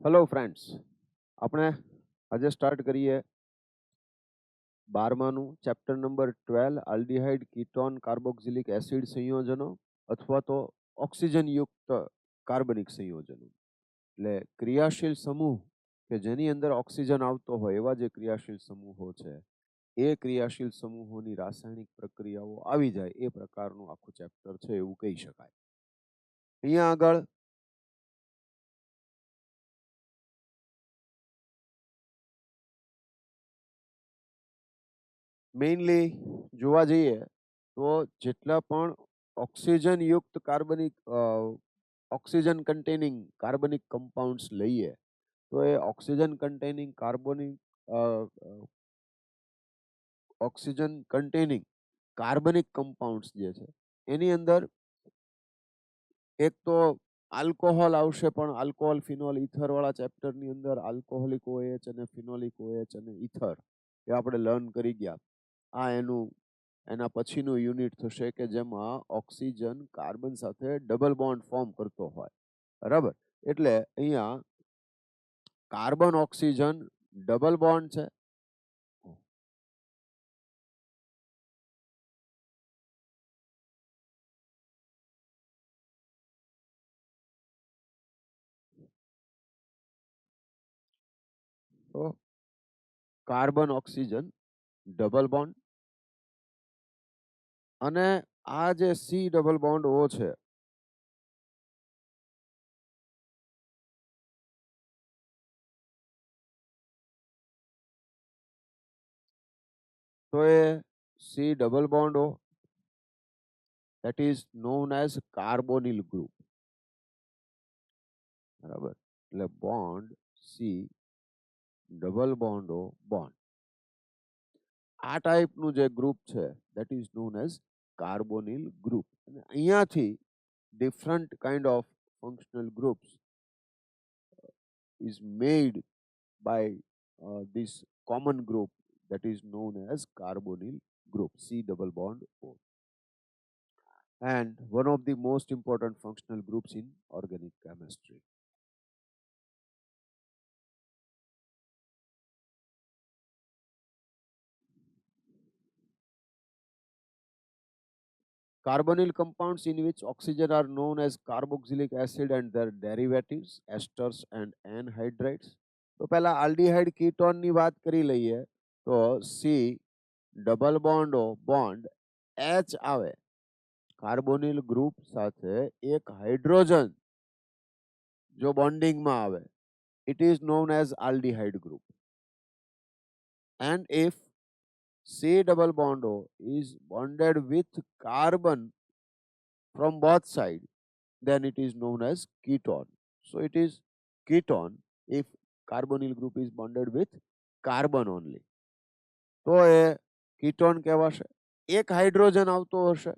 Hello friends, આપણે આજે start કરીએ 12માનું chapter number 12 aldehyde ketone carboxylic acid સંયોજનો અથવા તો ઓક્સિજનયુક્ત કાર્બનિક સંયોજનો. એટલે ક્રિયાશીલ સમૂહ કે જેની અંદર ઓક્સિજન આવતો હોય એવા જે ક્રિયાશીલ સમૂહો છે એ ક્રિયાશીલ સમૂહોની રાસાયણિક પ્રક્રિયાઓ આવી જાય એ પ્રકારનું આખું ચેપ્ટર છે એવું કહી શકાય. અહીંયા આગળ મેઇનલી જોવા જઈએ તો જેટલા પણ ઓક્સિજનયુક્ત કાર્બનિક ઓક્સિજન કન્ટેનિંગ કાર્બનિક કમ્પાઉન્ડ્સ લઈએ તો એ ઓક્સિજન કન્ટેનિંગ ઓક્સિજન કન્ટેનિંગ કાર્બનિક કમ્પાઉન્ડ્સ જે છે એની અંદર એક તો આલ્કોહોલ આવશે, પણ આલ્કોહોલ ફિનોલ ઇથર વાળા ચેપ્ટરની અંદર આલ્કોહોલિક OH અને ફિનોલિક OH અને ઇથર એ આપણે લર્ન કરી ગયા. આ એના પછીનું યુનિટ થશે કે જેમાં ઓક્સિજન કાર્બન સાથે ડબલ બોન્ડ ફોર્મ કરતો હોય. બરાબર, એટલે અહીંયા કાર્બન ઓક્સિજન ડબલ બોન્ડ છે. તો કાર્બન ઓક્સિજન ડબલ બોન્ડ અને આ જે સી ડબલ બોન્ડ ઓ છે તો એ C double bond O that is known as carbonyl group. બરાબર, એટલે bond C double bond O bond આ ટાઈપનું જે ગ્રુપ છે that is known as carbonyl group. અને અહીંયાથી different kind of functional groups is made by this common group that is known as carbonyl group, C double bond O, and one of the most important functional groups in organic chemistry. Carbonyl compounds in which oxygen are known as carboxylic acid and their derivatives, esters and anhydrides. તો પહેલા aldehyde કીટોનની વાત કરી લઈએ તો C double bond O bond H આવે, carbonyl group સાથે એક hydrogen જો બોન્ડિંગમાં આવે, it is known as aldehyde group. And if C double bond O is bonded with carbon from both sides, then it is known as ketone. So it is ketone if carbonyl group is bonded with carbon only. તો એ ketone કહેવાશે. એક hydrogen આવતો હશે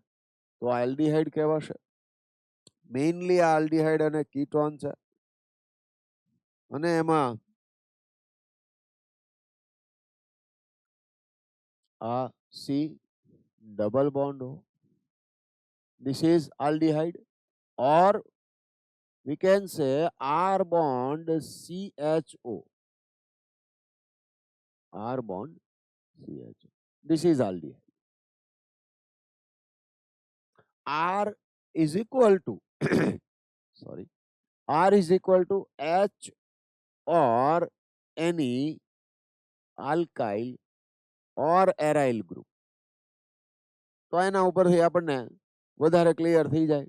તો aldehyde કહેવાશે. Mainly આ aldehyde અને ketone છે અને એમાં આ C double bond O, this is aldehyde, or we can say R bond CHO, R bond CHO, this is aldehyde. R is equal to sorry, R is equal to H or any alkyl or aryl group. તો એના ઉપરથી આપણને વધારે clear થઈ જાય.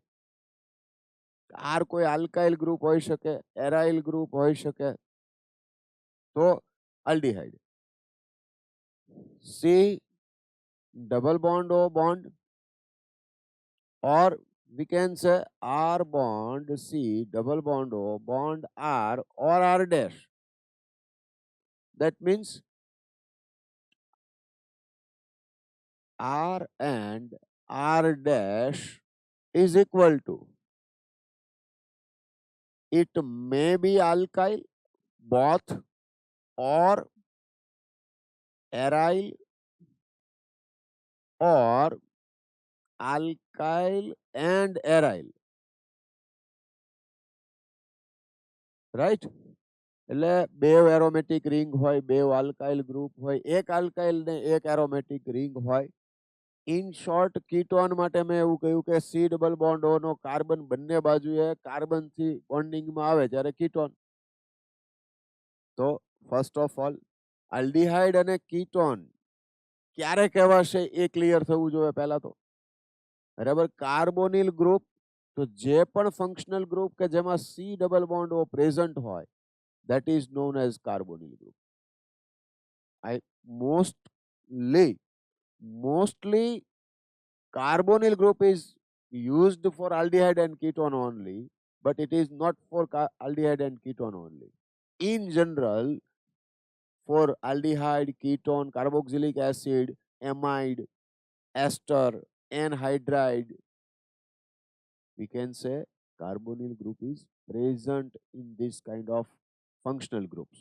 R કોઈ alkyl group હોઈ શકે, એરાઇલ ગ્રુપ હોઈ શકે, તો aldehyde. C double bond O bond, or we can say R bond C double bond O bond R or R dash. That means R and R dash is equal to, it may be alkyl both or aryl or alkyl and aryl, right? એટલે બે aromatic ring હોય, બે alkyl group હોય, એક alkyl ને એક aromatic ring હોય. In short ketone માટે મેં એવું કહ્યું કે સી ડબલ બોન્ડ ઓ નો કાર્બન બંને બાજુએ કાર્બન થી બોન્ડિંગમાં આવે ત્યારે કીટોન. તો ફર્સ્ટ ઓફ ઓલ આલ્ડીહાઇડ અને કીટોન ક્યારે કહેવાશે એ ક્લિયર થવું જોઈએ પહેલા તો. બરાબર, કાર્બોનિલ ગ્રુપ, તો જે પણ ફંક્શનલ ગ્રુપ કે જેમાં C double bond O present હોય, that is known as carbonyl group. I mostly carbonyl group is used for aldehyde and ketone only, but it is not for aldehyde and ketone only. In general, for aldehyde, ketone, carboxylic acid, amide, ester, anhydride, we can say carbonyl group is present in this kind of functional groups.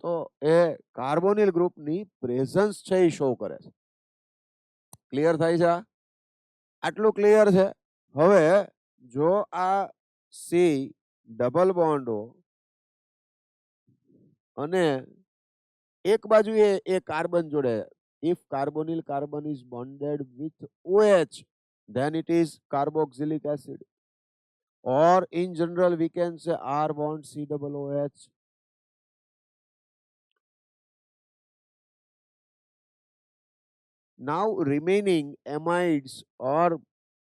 તો એ carbonyl ગ્રુપની presence છે એ show કરે છે. Clear થાય છે? આટલું clear છે. હવે જો આ સી ડબલ બોન્ડો અને એક બાજુએ એ કાર્બન જોડે, if carbonyl carbon is bonded with OH, then it is carboxylic acid, or in general we can say R bond C double OH. Now remaining amides or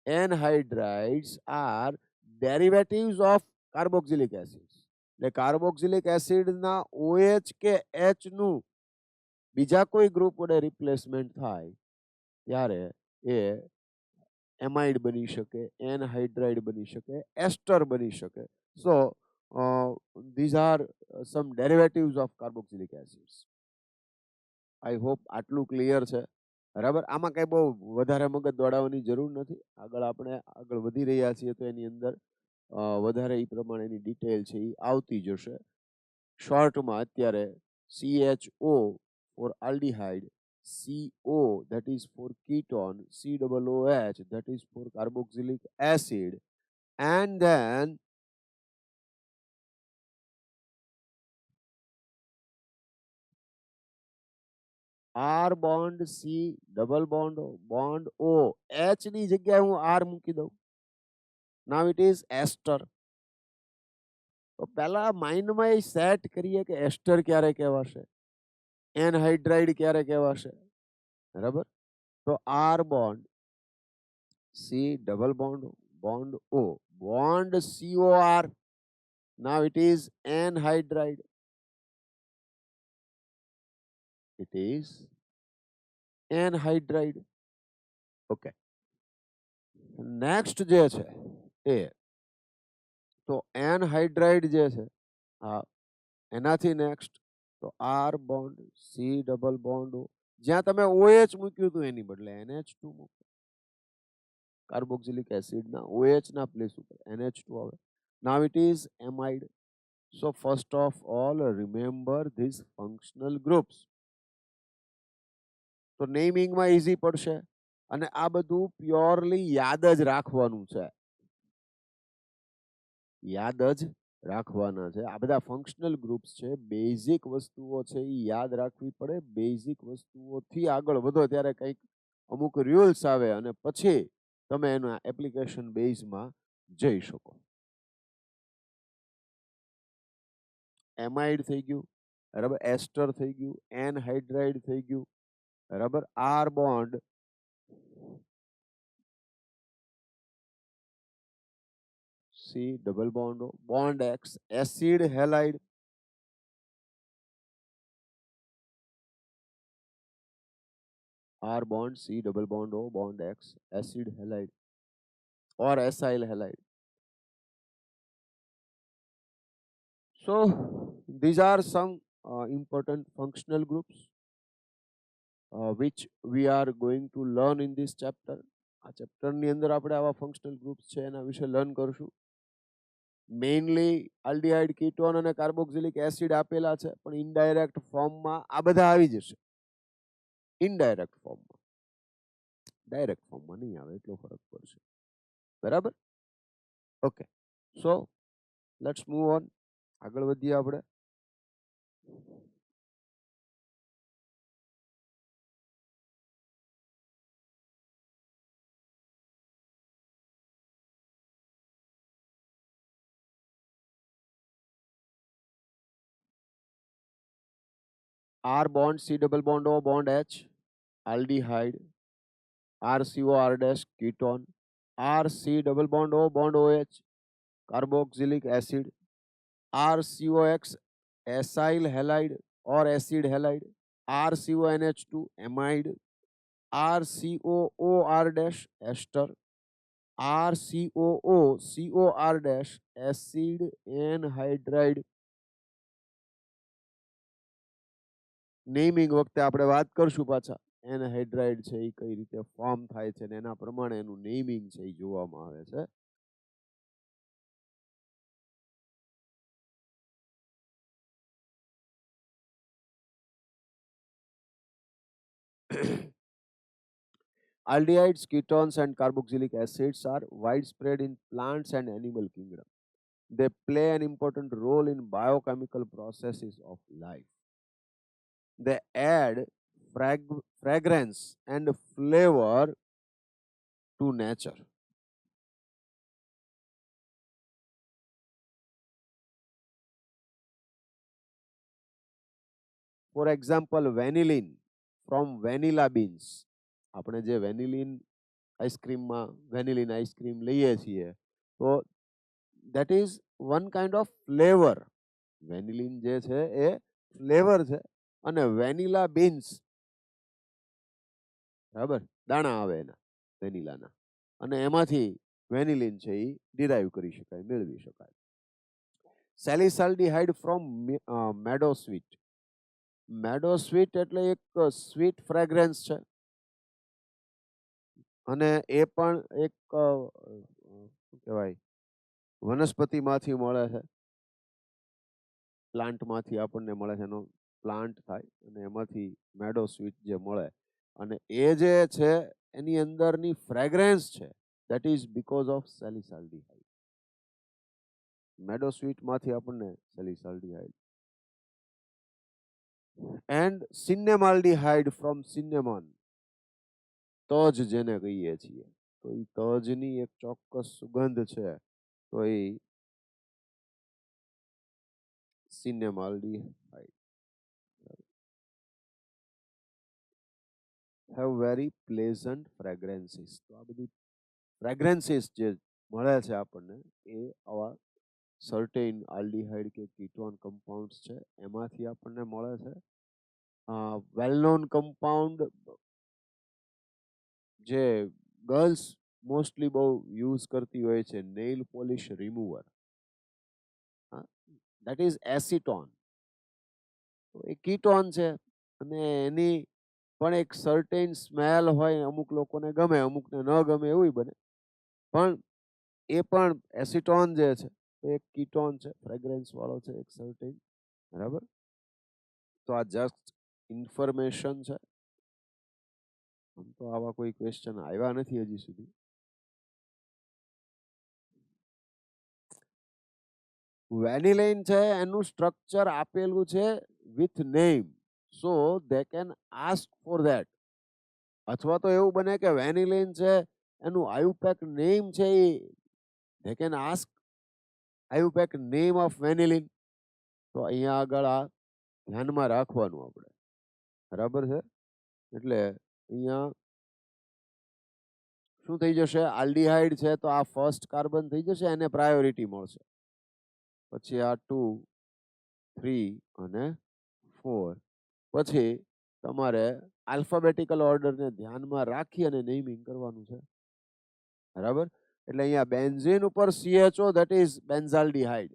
anhydrides are derivatives of carboxylic acids. એટલે carboxylic એસિડના OH કે H નું બીજા કોઈ group વડે replacement થાય ત્યારે એ amide બની શકે, એનહાઇડ્રાઇડ બની શકે, એસ્ટર બની શકે. સો these are some derivatives of carboxylic acids. I hope આટલું ક્લિયર છે. બરાબર, આમાં કઈ બહુ વધારે મગજ દોડાવવાની જરૂર નથી. આગળ આપણે આગળ વધી રહ્યા છીએ તો એની અંદર વધારે એ પ્રમાણેની ડિટેલ છે એ આવતી જશે. શોર્ટમાં અત્યારે CHO for aldehyde, CO that is for ketone, COOH that is for carboxylic acid, and then R bond C double bond O H ની જગ્યાએ હું R મૂકી દઉં. Now it is ester. તો પહેલા માઇન્ડમાં એ સેટ કરીએ કે એસ્ટર ક્યારે કહેવાશે, એનહાઇડ્રાઇડ ક્યારે કહેવાશે. બરાબર, તો R bond C double bond O બોન્ડ COR. Now it is anhydride. It is anhydride. Okay, next જે છે એ તો એનહાઇડ્રાઇડ જે છે એનાથી નેક્સ્ટ તો R bond C double bond O. જ્યાં તમે OH મૂક્યું હતું એની બદલે NH2 મૂકો. કાર્બોક્સિલિક એસિડના OH ના પ્લેસ ઉપર NH2 આવે. Now it is amide. So first of all remember these functional groups. તો નેમિંગમાં ઈઝી પડશે અને આ બધું પ્યોરલી યાદ જ રાખવાનું છે. યાદ જ રાખવાના છે. આ બધા ફંક્શનલ ગ્રુપ્સ છે, બેઝિક વસ્તુઓ છે એ યાદ રાખવી પડે. બેઝિક વસ્તુઓથી આગળ વધો ત્યારે કંઈક અમુક રૂલ્સ આવે અને પછી તમે એના એપ્લિકેશન બેઝમાં જઈ શકો. એમાઇડ થઈ ગયું, બરાબર, એસ્ટર થઈ ગયું, એનહાઇડ્રાઇડ થઈ ગયું, બરાબર, R bond C double bond X, acid halide, R bond C double bond O bond X, acid halide or acyl halide. So these are some important functional groups which we are going to learn in this chapter. આ ચેપ્ટરની અંદર આપણે આવા functional groups છે એના વિશે learn કરશું. Mainly aldehyde, ketone અને carboxylic acid આપેલા છે, પણ ઇનડાયરેક્ટ ફોર્મમાં આ બધા આવી જશે. ઇનડાયરેક્ટ ફોર્મમાં, ડાયરેક્ટ ફોર્મમાં નહીં આવે, એટલો ફરક પડશે. બરાબર, okay. So let's move on. આગળ વધીએ આપણે. R bond C double bond O bond H, aldehyde. RCOR dash ketone, RC double bond O bond OH, carboxylic acid, RCOX acyl halide or acid halide, RCONH2 amide, RCOOR dash ester, RCOO dash acid anhydride. Naming વખતે આપણે વાત કરશું પાછા anhydride છે એ કઈ રીતે form થાય છે ને એના પ્રમાણે એનું નેમિંગ છે એ જોવામાં આવે છે. Aldehydes, ketones, and carboxylic acids are widespread in plants and animal kingdom. They play an important role in biochemical processes of life. They add fragrance and flavor to nature. For example, vanillin from vanilla beans. આપણે જે વેનિલિન આઈસ્ક્રીમમાં વેનિલિન ice cream લઈએ છીએ તો that is one kind of flavor. વેનિલિન જે છે એ flavour છે અને vanilla beans બરાબર દાણા આવે એના વેનિલાના અને એમાંથી વેનિલિન છે એ ડિરાઈવ કરી શકાય મેળવી શકાય. સેલિસાલ્ડિહાઇડ ફ્રોમ મેડોસ્વીટ. મેડોસ્વીટ એટલે એક સ્વીટ ફ્રેગ્રન્સ છે અને એ પણ એક શું કહેવાય વનસ્પતિમાંથી મળે છે, પ્લાન્ટમાંથી આપણને મળે છે, એનો પ્લાન્ટ થાય અને એમાંથી મેડોસ્વીટ જે મળે અને એ જે છે એની અંદરની ફ્રેગ્રન્સ છે that is because of સેલિસાલ્ડિહાઇડ. મેડોસ્વીટમાંથી આપણને સેલિસાલ્ડિહાઇડ એન્ડ સિનેમાલ્ડિહાઇડ ફ્રોમ સિનેમન. તજ જેને કહીએ છીએ તો એ તજની એક ચોક્કસ સુગંધ છે તો એ સિનેમાલ્ડિહાઇડ have very pleasant fragrances. તો આ બધી ફ્રેગ્રન્સીસ જે મળે છે આપણને એ આવા સર્ટેન આલ્ડિહાઇડ કે કીટોન કમ્પાઉન્ડ્સ છે એમાંથી આપણને મળે છે. વેલ નોન કમ્પાઉન્ડ જે ગર્લ્સ મોસ્ટલી બહુ યુઝ કરતી હોય છે nail polish remover, that is acetone. તો એ કીટોન છે અને એની પણ એક સર્ટેન સ્મેલ હોય, અમુક લોકોને ગમે અમુકને ન ગમે એવું બને, પણ એ પણ એસિટોન જે છે તો એક કીટોન છે, ફ્રેગ્રન્સ વાળો છે એક સર્ટેન. બરાબર, તો આ જસ્ટ ઇન્ફોર્મેશન છે. આમ તો આવા કોઈ ક્વેશ્ચન આવ્યા નથી હજી સુધી. વેનિલાઇન છે એનું સ્ટ્રક્ચર આપેલું છે with name, so they can ask for that. અથવા તો એવું બને કે વેનિલાઇન છે એનું આયુપેક નેમ છે એ they can ask IUPAC name of vanillin. તો અહીંયા આગળ આ ધ્યાનમાં રાખવાનું આપણે. બરાબર છે, એટલે અહીંયા શું થઈ જશે, આલ્ડિહાઇડ છે તો આ ફર્સ્ટ કાર્બન થઈ જશે, એને પ્રાયોરિટી મળશે. પછી આ 2, 3 અને 4. પછી તમારે આલ્ફાબેટિકલ ઓર્ડરને ધ્યાનમાં રાખી અને નેમિંગ કરવાનું છે. બરાબર, એટલે અહીંયા બેન્ઝીન ઉપર CHO ધેટ ઇઝ બેન્ઝાલ્ડિહાઇડ,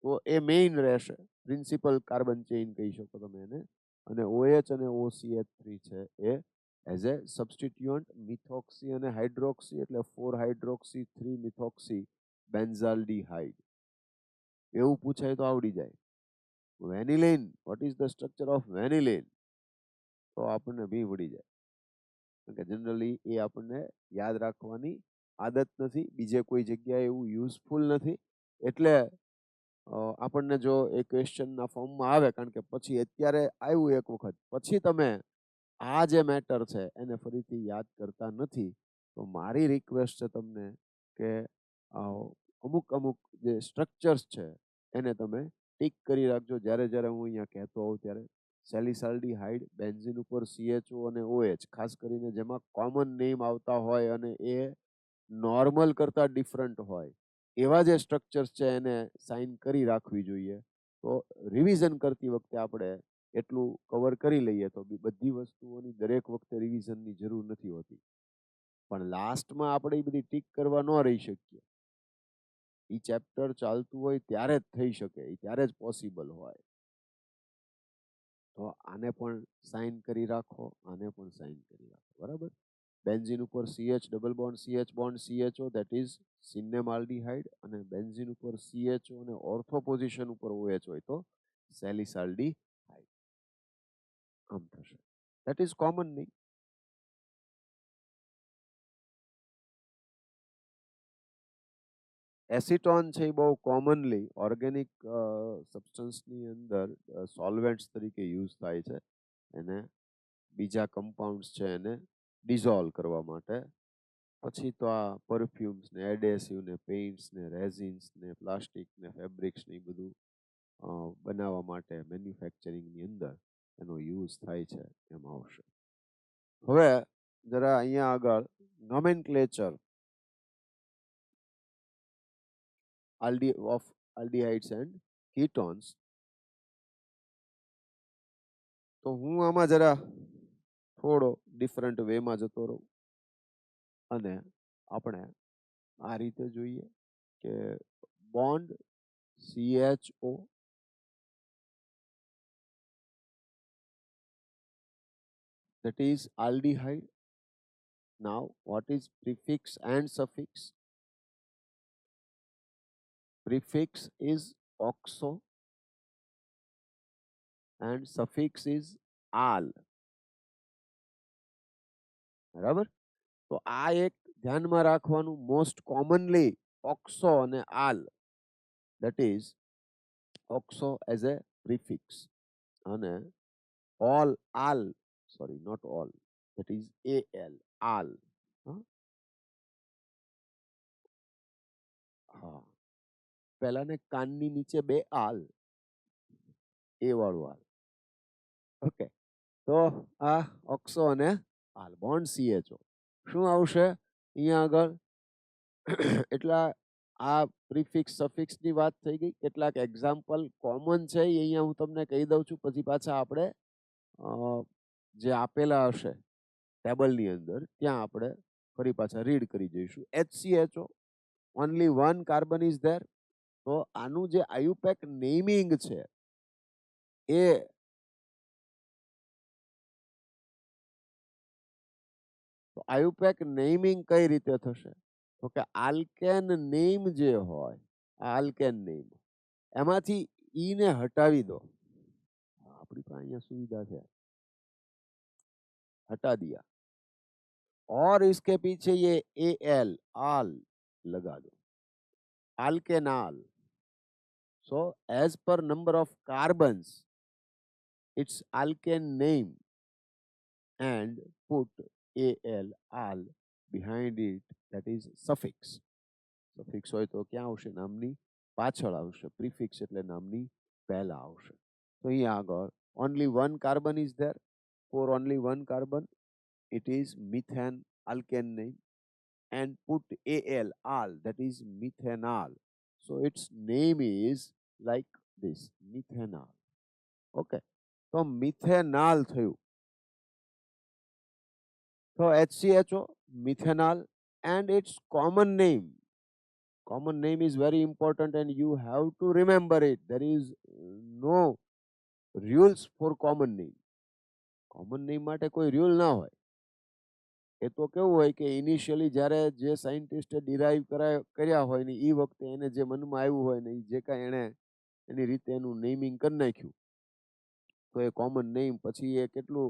તો એ મેઇન રહેશે, પ્રિન્સિપલ કાર્બન ચેઇન કહી શકો તમે એને. અને OH અને OCH3 છે એ એઝ એ સબસ્ટિટ્યુઅન્ટ મિથોક્સી અને હાઇડ્રોક્સી, એટલે 4 હાઇડ્રોક્સી 3 મિથોક્સી બેન્ઝાલ્ડિહાઇડ. એવું પૂછાય તો આવડી જાય. Vanillin, what is the structure of vanillin, તો આપણને બી વળી જાય. કારણ કે જનરલી એ આપણને યાદ રાખવાની આદત નથી, બીજે કોઈ જગ્યાએ એવું યુઝફુલ નથી. એટલે આપણને જો એ ક્વેશ્ચનના ફોર્મમાં આવે, કારણ કે પછી અત્યારે આવ્યું એક વખત, પછી તમે આ જે મેટર છે એને ફરીથી યાદ કરતા નથી, તો મારી રિક્વેસ્ટ છે તમને કે અમુક અમુક જે સ્ટ્રક્ચર્સ છે એને તમે ટીક કરી રાખજો જ્યારે જ્યારે હું અહીંયા કહેતો હોઉં ત્યારે. સેલિસાલ્ડીહાઇડ બેન્ઝીન ઉપર CHO અને OH ખાસ કરીને જેમાં કોમન નેમ આવતા હોય અને એ નોર્મલ કરતાં ડિફરન્ટ હોય એવા જે સ્ટ્રક્ચર્સ છે એને સાઇન કરી રાખવી જોઈએ. તો રિવિઝન કરતી વખતે આપણે એટલું કવર કરી લઈએ તો બધી વસ્તુઓની દરેક વખતે રિવિઝનની જરૂર નથી હોતી. પણ લાસ્ટમાં આપણે એ બધી ટીક કરવા ન રહી શકીએ. એ ચેપ્ટર ચાલતું હોય ત્યારે જ થઈ શકે, એ ત્યારે જ પોસિબલ હોય. તો આને પણ સાઇન કરી રાખો, આને પણ સાઇન કરી રાખો. બરાબર. બેન્ઝીન ઉપર CH double bond CH bond CHO that is સિનેમાલ્ડીહાઇડ, અને બેન્ઝીન ઉપર CHO અને ઓર્થો પોઝિશન ઉપર OH હોય તો સેલિસાલ્ડીહાઇડ. આમ થશે. That is common name. Acetone છે એ બહુ કોમનલી ઓર્ગેનિક સબસ્ટન્સની અંદર સોલ્વેન્ટ્સ તરીકે યુઝ થાય છે. એને બીજા કમ્પાઉન્ડ્સ છે એને ડિઝોલ્વ કરવા માટે. પછી તો આ પરફ્યુમ્સ ને એડેસિવ ને પેઇન્ટ્સ ને રેઝિન્સ ને પ્લાસ્ટિક ને ફેબ્રિક્સ ને એ બધું બનાવવા માટે મેન્યુફેક્ચરિંગની અંદર એનો યુઝ થાય છે, એમાં આવશે. હવે જરા અહીંયા આગળ nomenclature of aldehydes and ketones. તો હું આમાં જરા થોડો ડિફરન્ટ વેમાં જતો રહું અને આપણે આ રીતે જોઈએ કે bond CHO that is aldehyde. Now what is prefix and suffix? Prefix is oxo and suffix is al. બરાબર. તો આ એક ધ્યાનમાં રાખવાનું, મોસ્ટ કોમનલી ઓક્સો અને આલ, that is oxo as a prefix અને all al, sorry not all, that is al. હા, પહેલાને કાનની નીચે બે આલ, એ વાળું આલ. ઓકે. તો આ ઓક્સો અને આલ બોન્ડ CHO શું આવશે અહીંયા આગળ? એટલા આ પ્રિફિક્સ સફિક્સ ની વાત થઈ ગઈ. કેટલાક એક્ઝામ્પલ કોમન છે એ અહીંયા હું તમને કહી દઉં છું, પછી પાછા આપણે જે આપેલા હશે ટેબલની અંદર ત્યાં આપણે ફરી પાછા રીડ કરી જઈશું. HCHO only one carbon is there. તો આનું જે આયુપેક નેમિંગ છે એ આયુપેક નેમિંગ કઈ રીતે થશે? તો કે આલ્કેન નેમ જે હોય, આલ્કેન નેમ એમાંથી ઈ ને હટાવી દો. આપણી પાસે અહીંયા સુવિધા છે, हटा दिया और इसके पीछे ये AL आल लगा दो, alkenal. So as per number of carbons its alkane name and put AL al behind it, that is suffix. Suffix હોય તો ક્યાં આવશે? નામની પાછળ આવશે. પ્રિફિક્સ એટલે નામની પહેલા આવશે. તો અહીંયા આગળ only one carbon is there. For only one carbon it is methane alkane name and put AL al, that is methanol. So its name is like this, methanol. Okay. તો methanol થયું. So HCHO, methanol, and its common name. Common name is very important and you have to remember it. There is no rules for common name. Common name માટે કોઈ rule ના હોય. એ તો કેવું હોય કે ઇનિશિયલી જ્યારે જે સાયન્ટિસ્ટે ડિરાઈવ કર્યા હોય ને એ વખતે એને જે મનમાં આવ્યું હોય ને જે કાંઈ એણે એની રીતે એનું નેમિંગ કરી નાખ્યું, તો એ કોમન નેમ પછી એ કેટલું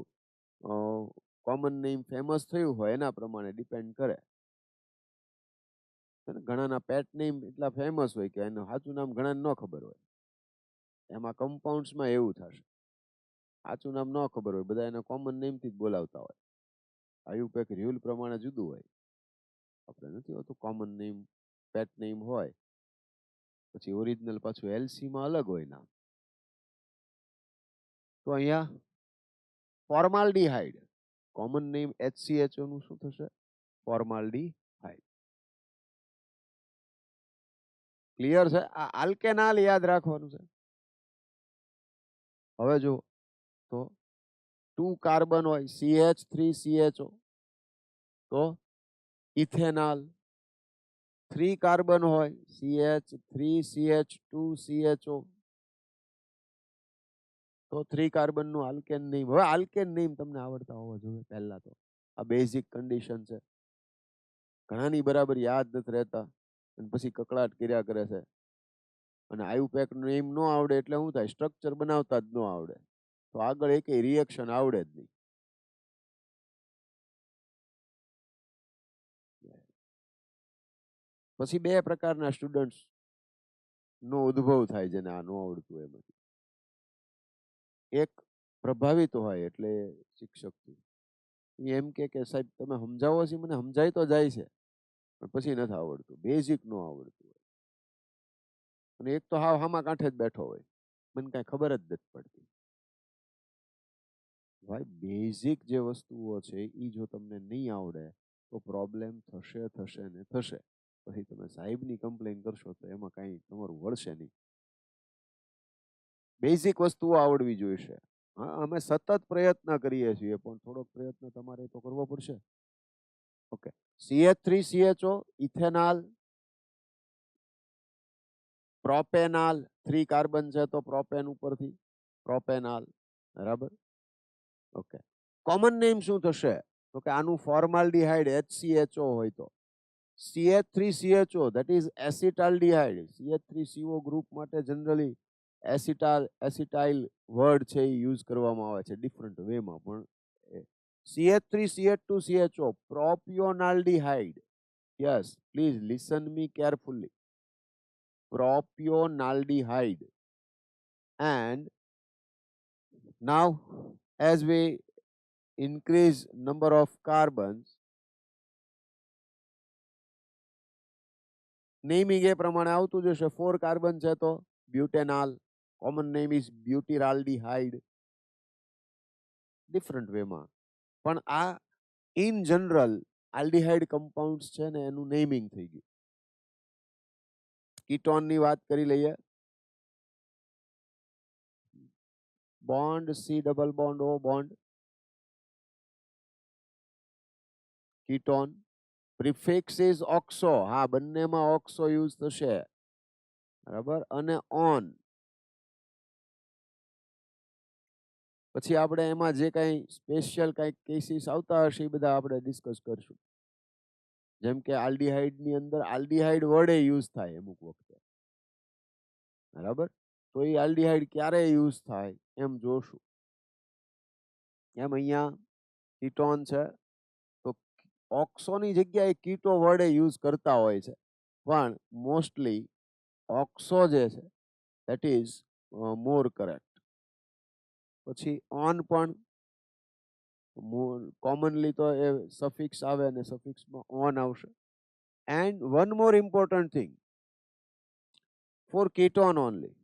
કોમન નેમ ફેમસ થયું હોય એના પ્રમાણે ડિપેન્ડ કરે. ઘણાના પેટ નેમ એટલા ફેમસ હોય કે એનું સાચું નામ ઘણાને ન ખબર હોય. એમાં કમ્પાઉન્ડ્સમાં એવું થશે, સાચું નામ ન ખબર હોય, બધા એને કોમન નેમથી જ બોલાવતા હોય. આયુપેક રૂલ પ્રમાણે જુદું હોય. આપણે નથી હોતું કોમન નેમ પેટ નેમ હોય, પછી ઓરિજિનલ પાછું LC માં અલગ હોય નામ. તો અહીંયા ફોર્માલ્ડીહાઇડ, કોમન નેમ HCHO નું શું થશે? ફોર્માલ્ડીહાઇડ. ક્લિયર છે? આ આલ્કેનાલ યાદ રાખવાનું છે. હવે જો તો 2 કાર્બન હોય CH3CHO, તો ઇથેનॉल. 3 કાર્બન હોય CH3CH2CHO, તો 3 કાર્બન નું આલ્કેન નેમ. હવે આલ્કેન નેમ તમને આવડતા હોવા જોઈએ પહેલા તો. આ બેઝિક કન્ડિશન છે. ઘણાની બરાબર યાદ નથી રહેતા અને પછી કકડાટ કર્યા કરે છે. અને આયુપેક નેમ ન આવડે એટલે શું થાય? સ્ટ્રક્ચર બનાવતા જ ન આવડે તો આગળ એકેય રિએક્શન આવડે જ નહીં. પછી બે પ્રકારના સ્ટુડન્ટ્સ નો ઉદ્ભવ થાય જેને આ ન આવડતું એમાંથી. એક પ્રભાવિત હોય એટલે શિક્ષકથી એમ કે સાહેબ તમે સમજાવો છો, મને સમજાય તો જાય છે પણ પછી નથી આવડતું, બેઝિક નો આવડતું હોય. અને એક તો હાવ હામા કાંઠે જ બેઠો હોય, મને કાંઈ ખબર જ નથી પડતી. ભાઈ બેઝિક જે વસ્તુઓ છે એ જો તમને નહીં આવડે તો પ્રોબ્લેમ થશે થશે ને થશે. પછી તમે સાહેબની કમ્પ્લેન કરશો તો એમાં કાંઈ તમારું વળશે નહીં. બેઝિક વસ્તુઓ આવડવી જોઈશે. હા, અમે સતત પ્રયત્ન કરીએ છીએ પણ થોડોક પ્રયત્ન તમારે તો કરવો પડશે. Okay, CH3CHO, ઇથેનॉल, પ્રોપેનॉल. 3 કાર્બન છે તો પ્રોપેન ઉપરથી પ્રોપેનॉल. બરાબર. ઓકે, કોમન નેમ શું થશે? તો કે આનું ફોર્માલ્ડીહાઇડ HCHO હોય તો CH3CHO, that is acetaldehyde. CH3CO group માટે જનરલી એસિટાઇલ વર્ડ છે એ યુઝ કરવામાં આવે છે ડિફરન્ટ વેમાં. પણ CH3CH2CHO, propionaldehyde. Yes, please listen me carefully. Propionaldehyde. And now as we increase number of carbons, naming એ પ્રમાણે આવતું જશે. 4 કાર્બન છે તો butanal, common name is butyraldehyde. Different વેમાં પણ આ ઇન જનરલ આલ્ડીહાઇડ કમ્પાઉન્ડ્સ છે ને એનું નેમિંગ થઈ ગયું. કીટોન ની વાત કરી લઈએ. Bond C double bond O bond, ketone. Prefix is oxo. હા, બંનેમાં ઓક્સો યુઝ થશે. બરાબર. અને ઓન. પછી આપણે એમાં જે કંઈ સ્પેશિયલ કંઈક કેસીસ આવતા હશે એ બધા આપણે ડિસ્કસ કરશું. જેમ કે આલ્ડીહાઇડ ની અંદર આલ્ડીહાઇડ વર્ડ યુઝ થાય અમુક વખતે. બરાબર. તો એ આલ્ડીહાઇડ ક્યારે યુઝ થાય એમ જોશું. એમ અહીંયા કીટોન છે તો ઓક્સોની જગ્યાએ કીટો વર્ડ યુઝ કરતા હોય છે પણ મોસ્ટલી ઓક્સો જે છે ધેટ ઇઝ મોર કરેક્ટ. પછી ઓન પણ કોમનલી તો એ સફિક્સ આવે અને સફિક્સમાં ઓન આવશે. And one more important thing for ketone only,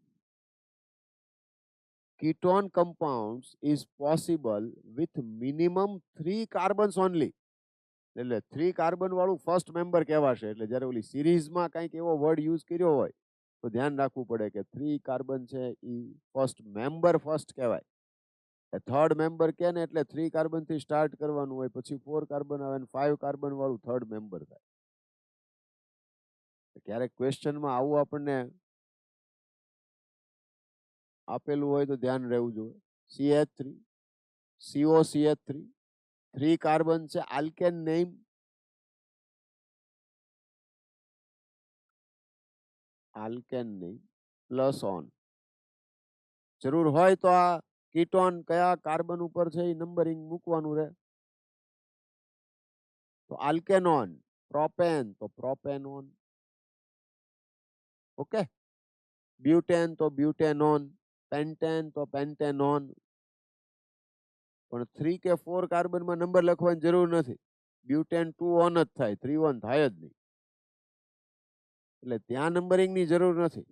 ketone compounds is possible with minimum 3 carbons only. એટલે 3 કાર્બન વાળું ફર્સ્ટ મેમ્બર કહેવાશે. એટલે જ્યારે ઓલી સિરીઝમાં કંઈક એવો વર્ડ યુઝ કર્યો હોય તો ધ્યાન રાખવું પડે કે 3 કાર્બન છે એ ફર્સ્ટ મેમ્બર ફર્સ્ટ કહેવાય. થર્ડ મેમ્બર કે ને એટલે 3 કાર્બન થી સ્ટાર્ટ કરવાનું હોય, પછી 4 કાર્બન આવે અને 5 કાર્બન વાળું થર્ડ મેમ્બર થાય. ક્યારેક ક્વેશ્ચનમાં આવું આપણને આપેલું હોય તો ધ્યાન રહેવું જોઈએ. CH3, COCH3, 3 કાર્બન છે, alkane name. Alkane name plus on. જરૂર હોય તો આ કીટોન કયા કાર્બન ઉપર છે એ નંબરિંગ મૂકવાનું રહે. તો આલ્કેનોન, પ્રોપેન તો પ્રોપેનોન. ઓકે, બ્યુટેન તો બ્યુટેનોન, પેન્ટેન તો પેન્ટેનોન. પણ 3 કે 4 કાર્બનમાં નંબર લખવાની જરૂર નથી. બ્યુટેન 2 ઓન જ થાય, 3 ઓન થાય જ નહીં. એટલે ત્યાં નંબરિંગની જરૂર નથી,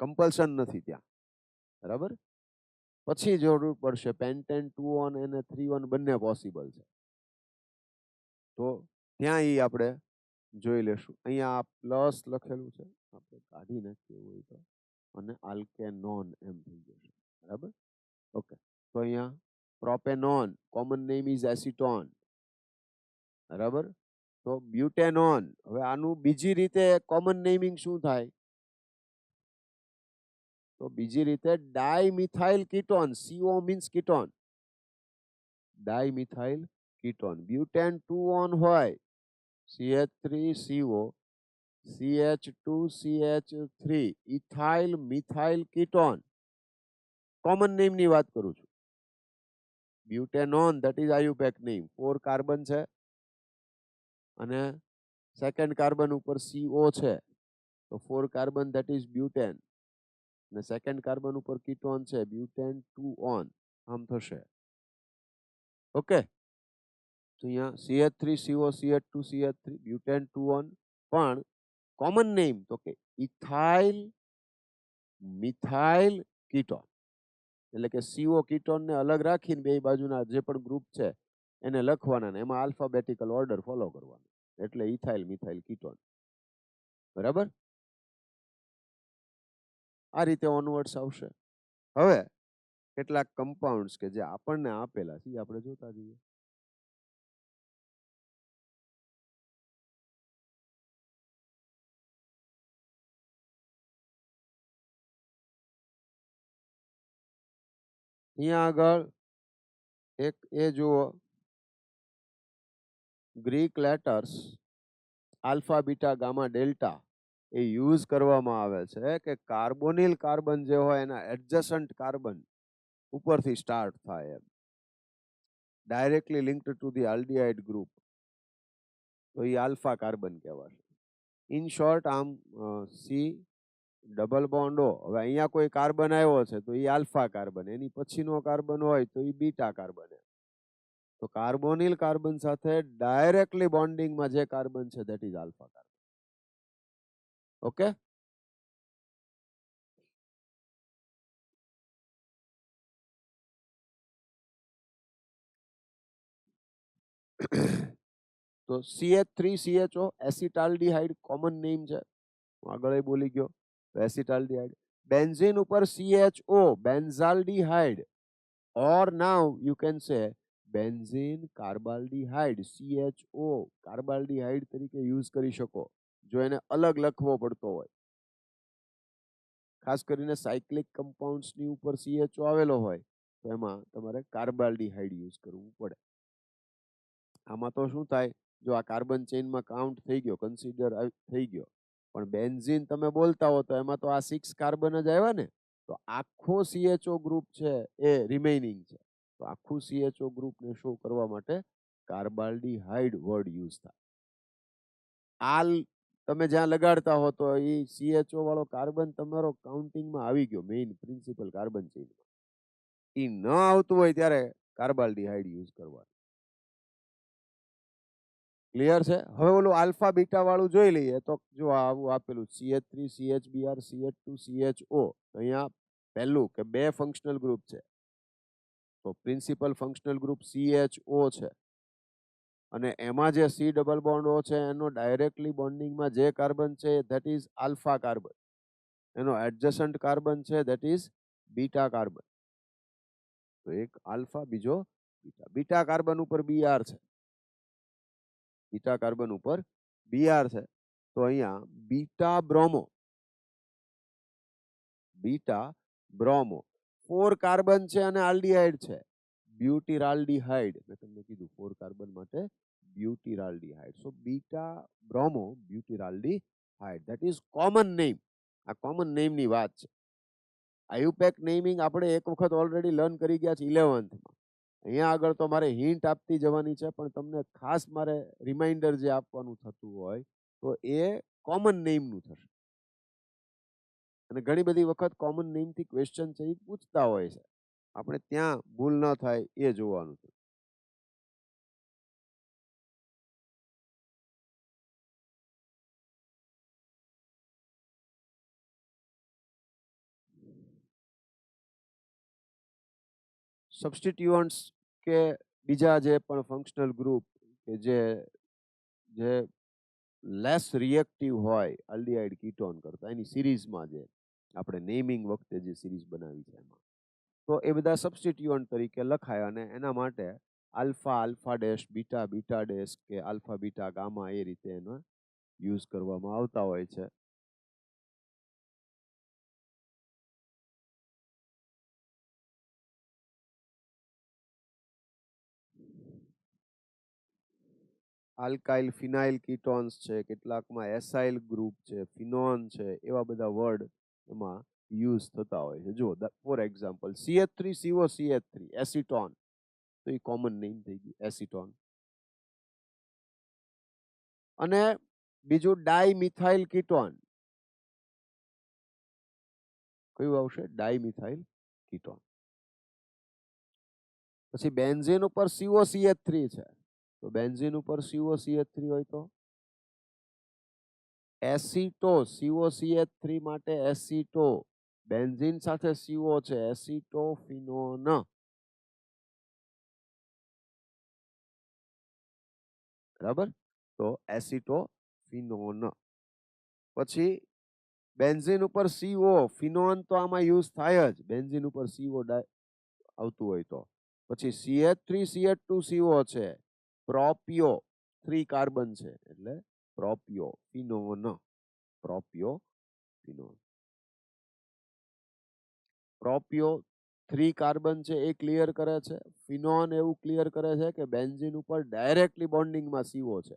કમ્પલ્શન નથી ત્યાં. બરાબર. પછી જરૂર પડશે પેન્ટેન 2 1 અને 3 1 બંને પોસિબલ છે. તો ત્યાં ઈ આપણે જોઈ લેશું. અહીંયા પ્લસ લખેલું છે, આપણે કાઢી નાખીએ હોય તો, અને આલ્કેનોન એમ થઈ જશે. બરાબર, ઓકે. તો અહીંયા propanone common name is acetone. બરાબર, તો બ્યુટેનોન, હવે આનું બીજી રીતે કોમન નેમિંગ શું થાય? તો બીજી રીતે dimethyl ketone, CO means ketone, dimethyl ketone. Butane 2 on હોય, CH3CO CH2CH3, ethyl methyl ketone. Common name ની વાત કરું છું. બ્યુટેનોન, ધેટ ઇઝ આયુપેક નેમ, 4 કાર્બન છે અને સેકન્ડ કાર્બન ઉપર CO છે, તો 4 કાર્બન ધેટ ઇઝ બ્યુટેન, અને સેકન્ડ કાર્બન ઉપર કીટોન છે, બ્યુટેન 2 ઓન, આમ થશે. ઓકે, તો અહીંયા CH3CO CH2CH3 બ્યુટેન 2 ઓન. પણ કોમન નેમ તો કે ઇથાઇલ મિથાઇલ કીટોન, એટલે કે CO કીટોન ને અલગ રાખીને બે બાજુના જે પણ ગ્રુપ છે એને લખવાના, એમાં આલ્ફાબેટિકલ ઓર્ડર ફોલો કરવાનો, એટલે ઇથાઇલ મિથાઇલ કીટોન. બરાબર, આ રીતે ઓનવર્ડ્સ આવશે. હવે કેટલાક કમ્પાઉન્ડ્સ કે જે આપણને આપેલા છે આપણે જોતા જઈએ. અહીંયા આગળ એક એ જુઓ, Greek letters alpha beta gamma delta એ યુઝ કરવામાં આવે છે કે કાર્બોનિલ કાર્બન જે હોય એના એડજસન્ટ કાર્બન ઉપરથી સ્ટાર્ટ થાય એમ, directly linked to the aldehyde group, તો એ આલ્ફા કાર્બન કહેવાશે. ઇન શોર્ટ, આમ સી ડબલ બોન્ડ ઓ, હવે અહીંયા કોઈ કાર્બન આવ્યો છે તો એ આલ્ફા કાર્બન, એની પછીનો કાર્બન હોય તો એ બીટા કાર્બન. તો કાર્બોનિલ કાર્બન સાથે ડાયરેક્ટલી બોન્ડિંગમાં જે કાર્બન છે that is alpha carbon. Okay, તો CH3CHO એસિટાલ્ડિહાઇડ કોમન નેમ છે, હું આગળ બોલી ગયો. એસિટાલ્ડિહાઇડ, બેન્ઝીન ઉપર CHO benzaldehyde, or now you can say benzene carbaldehyde, CHO carbaldehyde તરીકે યુઝ કરી શકો જો એને અલગ લખવો પડતો હોય. ખાસ કરીને સાયક્લિક કમ્પાઉન્ડ્સની ઉપર CHO આવેલો હોય તો એમાં તમારે કાર્બાલ્ડિહાઇડ યુઝ કરવું પડે. આમાં તો શું થાય, જો આ કાર્બન ચેઇનમાં કાઉન્ટ થઈ ગયો, કન્સિડર થઈ ગયો, પણ બેન્ઝીન તમે બોલતા હો તો એમાં તો આ 6 કાર્બન જ આવ્યા ને, તો આખો CHO ગ્રુપ છે એ રિમેઇનિંગ છે, તો આખું CHO ગ્રુપને શો કરવા માટે કાર્બાલ્ડિહાઇડ વર્ડ યુઝ થાય. આલ તમે જ્યાં લગાડતા હો તો એ CHO વાળો કાર્બન તમારો કાઉન્ટિંગમાં આવી ગયો, મેઇન પ્રિન્સિપલ કાર્બન ચેઇનમાં. એ ન આવતું હોય ત્યારે કાર્બાલ્ડિહાઇડ યુઝ કરવાનું. ક્લિયર છે? હવે ઓલું આલ્ફા બીટા વાળું જોઈ લઈએ. તો જો આવું આપેલું CH3 CHBr CH2 CHO, અહીંયા પહેલું કે બે ફંક્શનલ ગ્રુપ છે, તો પ્રિન્સિપલ ફંક્શનલ ગ્રુપ CHO છે, અને એમાં જે C ડબલ બોન્ડ O છે એનો ડાયરેક્ટલી બોન્ડિંગમાં જે કાર્બન છે ધેટ ઇઝ આલ્ફા કાર્બન, એનો એડજસન્ટ કાર્બન છે ધેટ ઇઝ બીટા કાર્બન. તો એક આલ્ફા, બીજો બીટા. બીટા કાર્બન ઉપર Br છે, બીટા કાર્બન ઉપર Br છે, તો અહીંયા beta bromo, beta bromo 4 carbon છે અને આલ્ડિહાઇડ છે, બ્યુટીરાલ્ડિહાઇડ. મેં તમને કીધું 4 કાર્બન માટે butyraldehyde. So beta bromo butyraldehyde, that is common name. આ કોમન નેમ ની વાત છે. આયુપેક નેમિંગ આપણે એક વખત ઓલરેડી લર્ન કરી ગયા છે 11th માં. અહીંયા આગળ તો મારે હિન્ટ આપતી જવાની છે, પણ તમને ખાસ મારે રિમાઇન્ડર જે આપવાનું થતું હોય તો એ કોમન નેમનું થશે. અને ઘણી બધી વખત કોમન નેમથી ક્વેશ્ચન છે એ પૂછતા હોય છે, આપણે ત્યાં ભૂલ ન થાય એ જોવાનું છે. સબસ્ટિટ્યુઅન્ટ્સ કે બીજા જે પણ ફંક્શનલ ગ્રુપ કે જે લેસ રિએક્ટિવ હોય આલ્ડીહાઇડ કીટોન કરતા એની સિરીઝમાં જે આપણે નેમિંગ વખતે જે સિરીઝ બનાવી છે એમાં, તો એ બધા સબસ્ટિટ્યુઅન્ટ તરીકે લખાય અને એના માટે alpha alpha dash beta beta dash કે આલ્ફા બીટા ગામા એ રીતે એનો યુઝ કરવામાં આવતા હોય છે. આલ્કાઇલ ફિનાઇલ કીટોન્સ છે, કેટલાકમાં એસાઇલ ગ્રુપ છે, ફિનોન છે, એવા બધા વર્ડ એમાં યુઝ થતા હોય છે. જો ફોર એક્ઝામ્પલ CH3COCH3 એસિટોન, તો એ કોમન નેમ થઈ ગયું એસિટોન. અને બીજું ડાઇમિથાઇલ કીટોન, કયું આવશે? Dimethyl ketone. પછી બેન્ઝીન ઉપર COCH3 છે, તો બેન્ઝીન ઉપર COCH3 હોય તો એસિટો, COCH3 માટે એસિટો, બેન્ઝીન સાથે CO છે, એસિટોફિનોન. બરાબર, તો એસિટોફિનોન. પછી બેન્ઝીન ઉપર CO, ફિનોન તો આમાં યુઝ થાય જ, બેન્ઝીન ઉપર CO આવતું હોય તો. પછી CH3CH2CO છે, પ્રોપિયો 3 કાર્બન છે એટલે પ્રોપિયો ફિનોન, પ્રોપિયો ફિનોન. પ્રોપિયો 3 કાર્બન છે એ ક્લિયર કરે છે. ફિનોન એવું ક્લિયર કરે છે કે બેન્ઝીન ઉપર ડાયરેક્ટલી બોન્ડિંગમાં CO છે,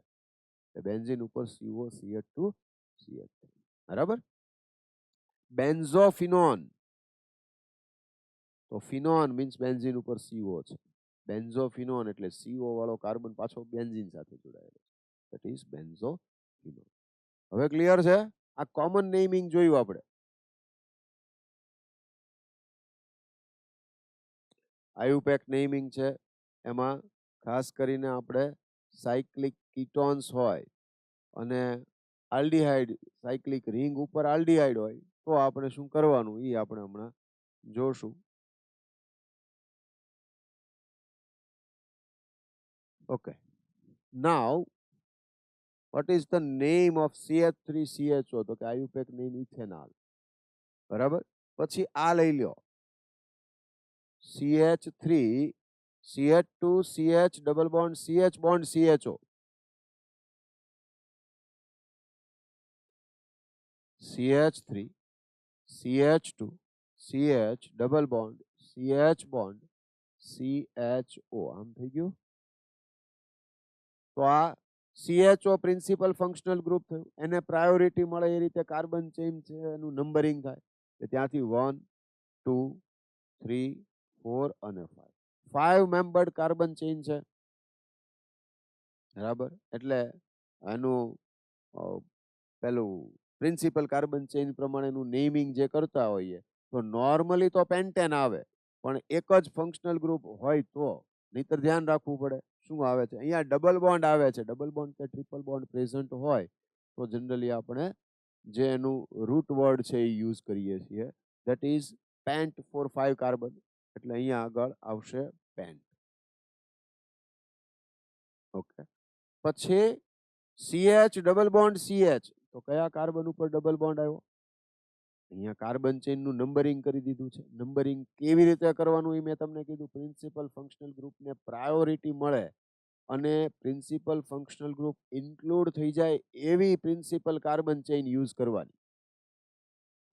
બેન્ઝીન ઉપર CO CH2 CH3. બરાબર. બેન્ઝોફિનોન, તો ફિનોન મીન્સ બેન્ઝીન ઉપર CO છે, બેન્ઝોફિનોન એટલે CO વાળો કાર્બન પાછો બેન્ઝીન સાથે જોડાયેલો છે, ધેટ ઇઝ બેન્ઝોફિનોન. હવે ક્લિયર છે? આ કોમન નેમિંગ જોયું આપણે. આયુપેક નેમિંગ છે, એમાં ખાસ કરીને આપણે સાયક્લિક કીટોન્સ હોય અને આલ્ડીહાઇડ સાયક્લિક રિંગ ઉપર આલ્ડીહાઇડ હોય તો આપણે શું કરવાનું એ આપણે હમણાં જોશું. Okay. Now, what is the name of CH3CHO? તો કે આયુપેક નેમ ઇથેનોલ. બરાબર. પછી આ લઈ લ્યો, CH3 CH2 CH double bond CH bond CHO, CH3 CH2 CH double bond CH bond CHO. આમ થઈ ગયું. તો આ CHO પ્રિન્સિપલ ફંક્શનલ ગ્રુપ થયું, એને પ્રાયોરિટી મળે એ રીતે કાર્બન ચેઇન છે એનું નંબરિંગ થાય, કે ત્યાંથી 1 2 3 4 અને 5 મેમ્બર્ડ કાર્બન ચેઇન છે. બરાબર, એટલે આનું પેલું પ્રિન્સિપલ કાર્બન ચેઇન પ્રમાણેનું નેમિંગ જે કરતા હોઈએ તો નોર્મલી તો પેન્ટેન આવે, પણ એક જ ફંક્શનલ ગ્રુપ હોય તો, નહીતર ધ્યાન રાખવું પડે શું આવે છે. અહીંયા ડબલ બોન્ડ આવે છે, ડબલ બોન્ડ કે ટ્રિપલ બોન્ડ પ્રેઝન્ટ હોય તો જનરલી આપણે જે એનું રૂટ વર્ડ છે એ યુઝ કરીએ છીએ, that is pent four 5 carbon, એટલે અહીંયા આગળ આવશે પેન્ટ. ઓકે. પછી CH ડબલ બોન્ડ CH, તો કયા કાર્બન ઉપર ડબલ બોન્ડ આવ્યો? અહીંયા કાર્બન ચેઇનનું નંબરિંગ કરી દીધું છે. નંબરિંગ કેવી રીતે કરવાનું એ મેં તમને કીધું. પ્રિન્સિપલ ફંક્શનલ ગ્રુપને પ્રાયોરિટી મળે અને પ્રિન્સિપલ ફંક્શનલ ગ્રુપ ઇન્ક્લુડ થઈ જાય એવી પ્રિન્સિપલ કાર્બન ચેઇન યુઝ કરવાની.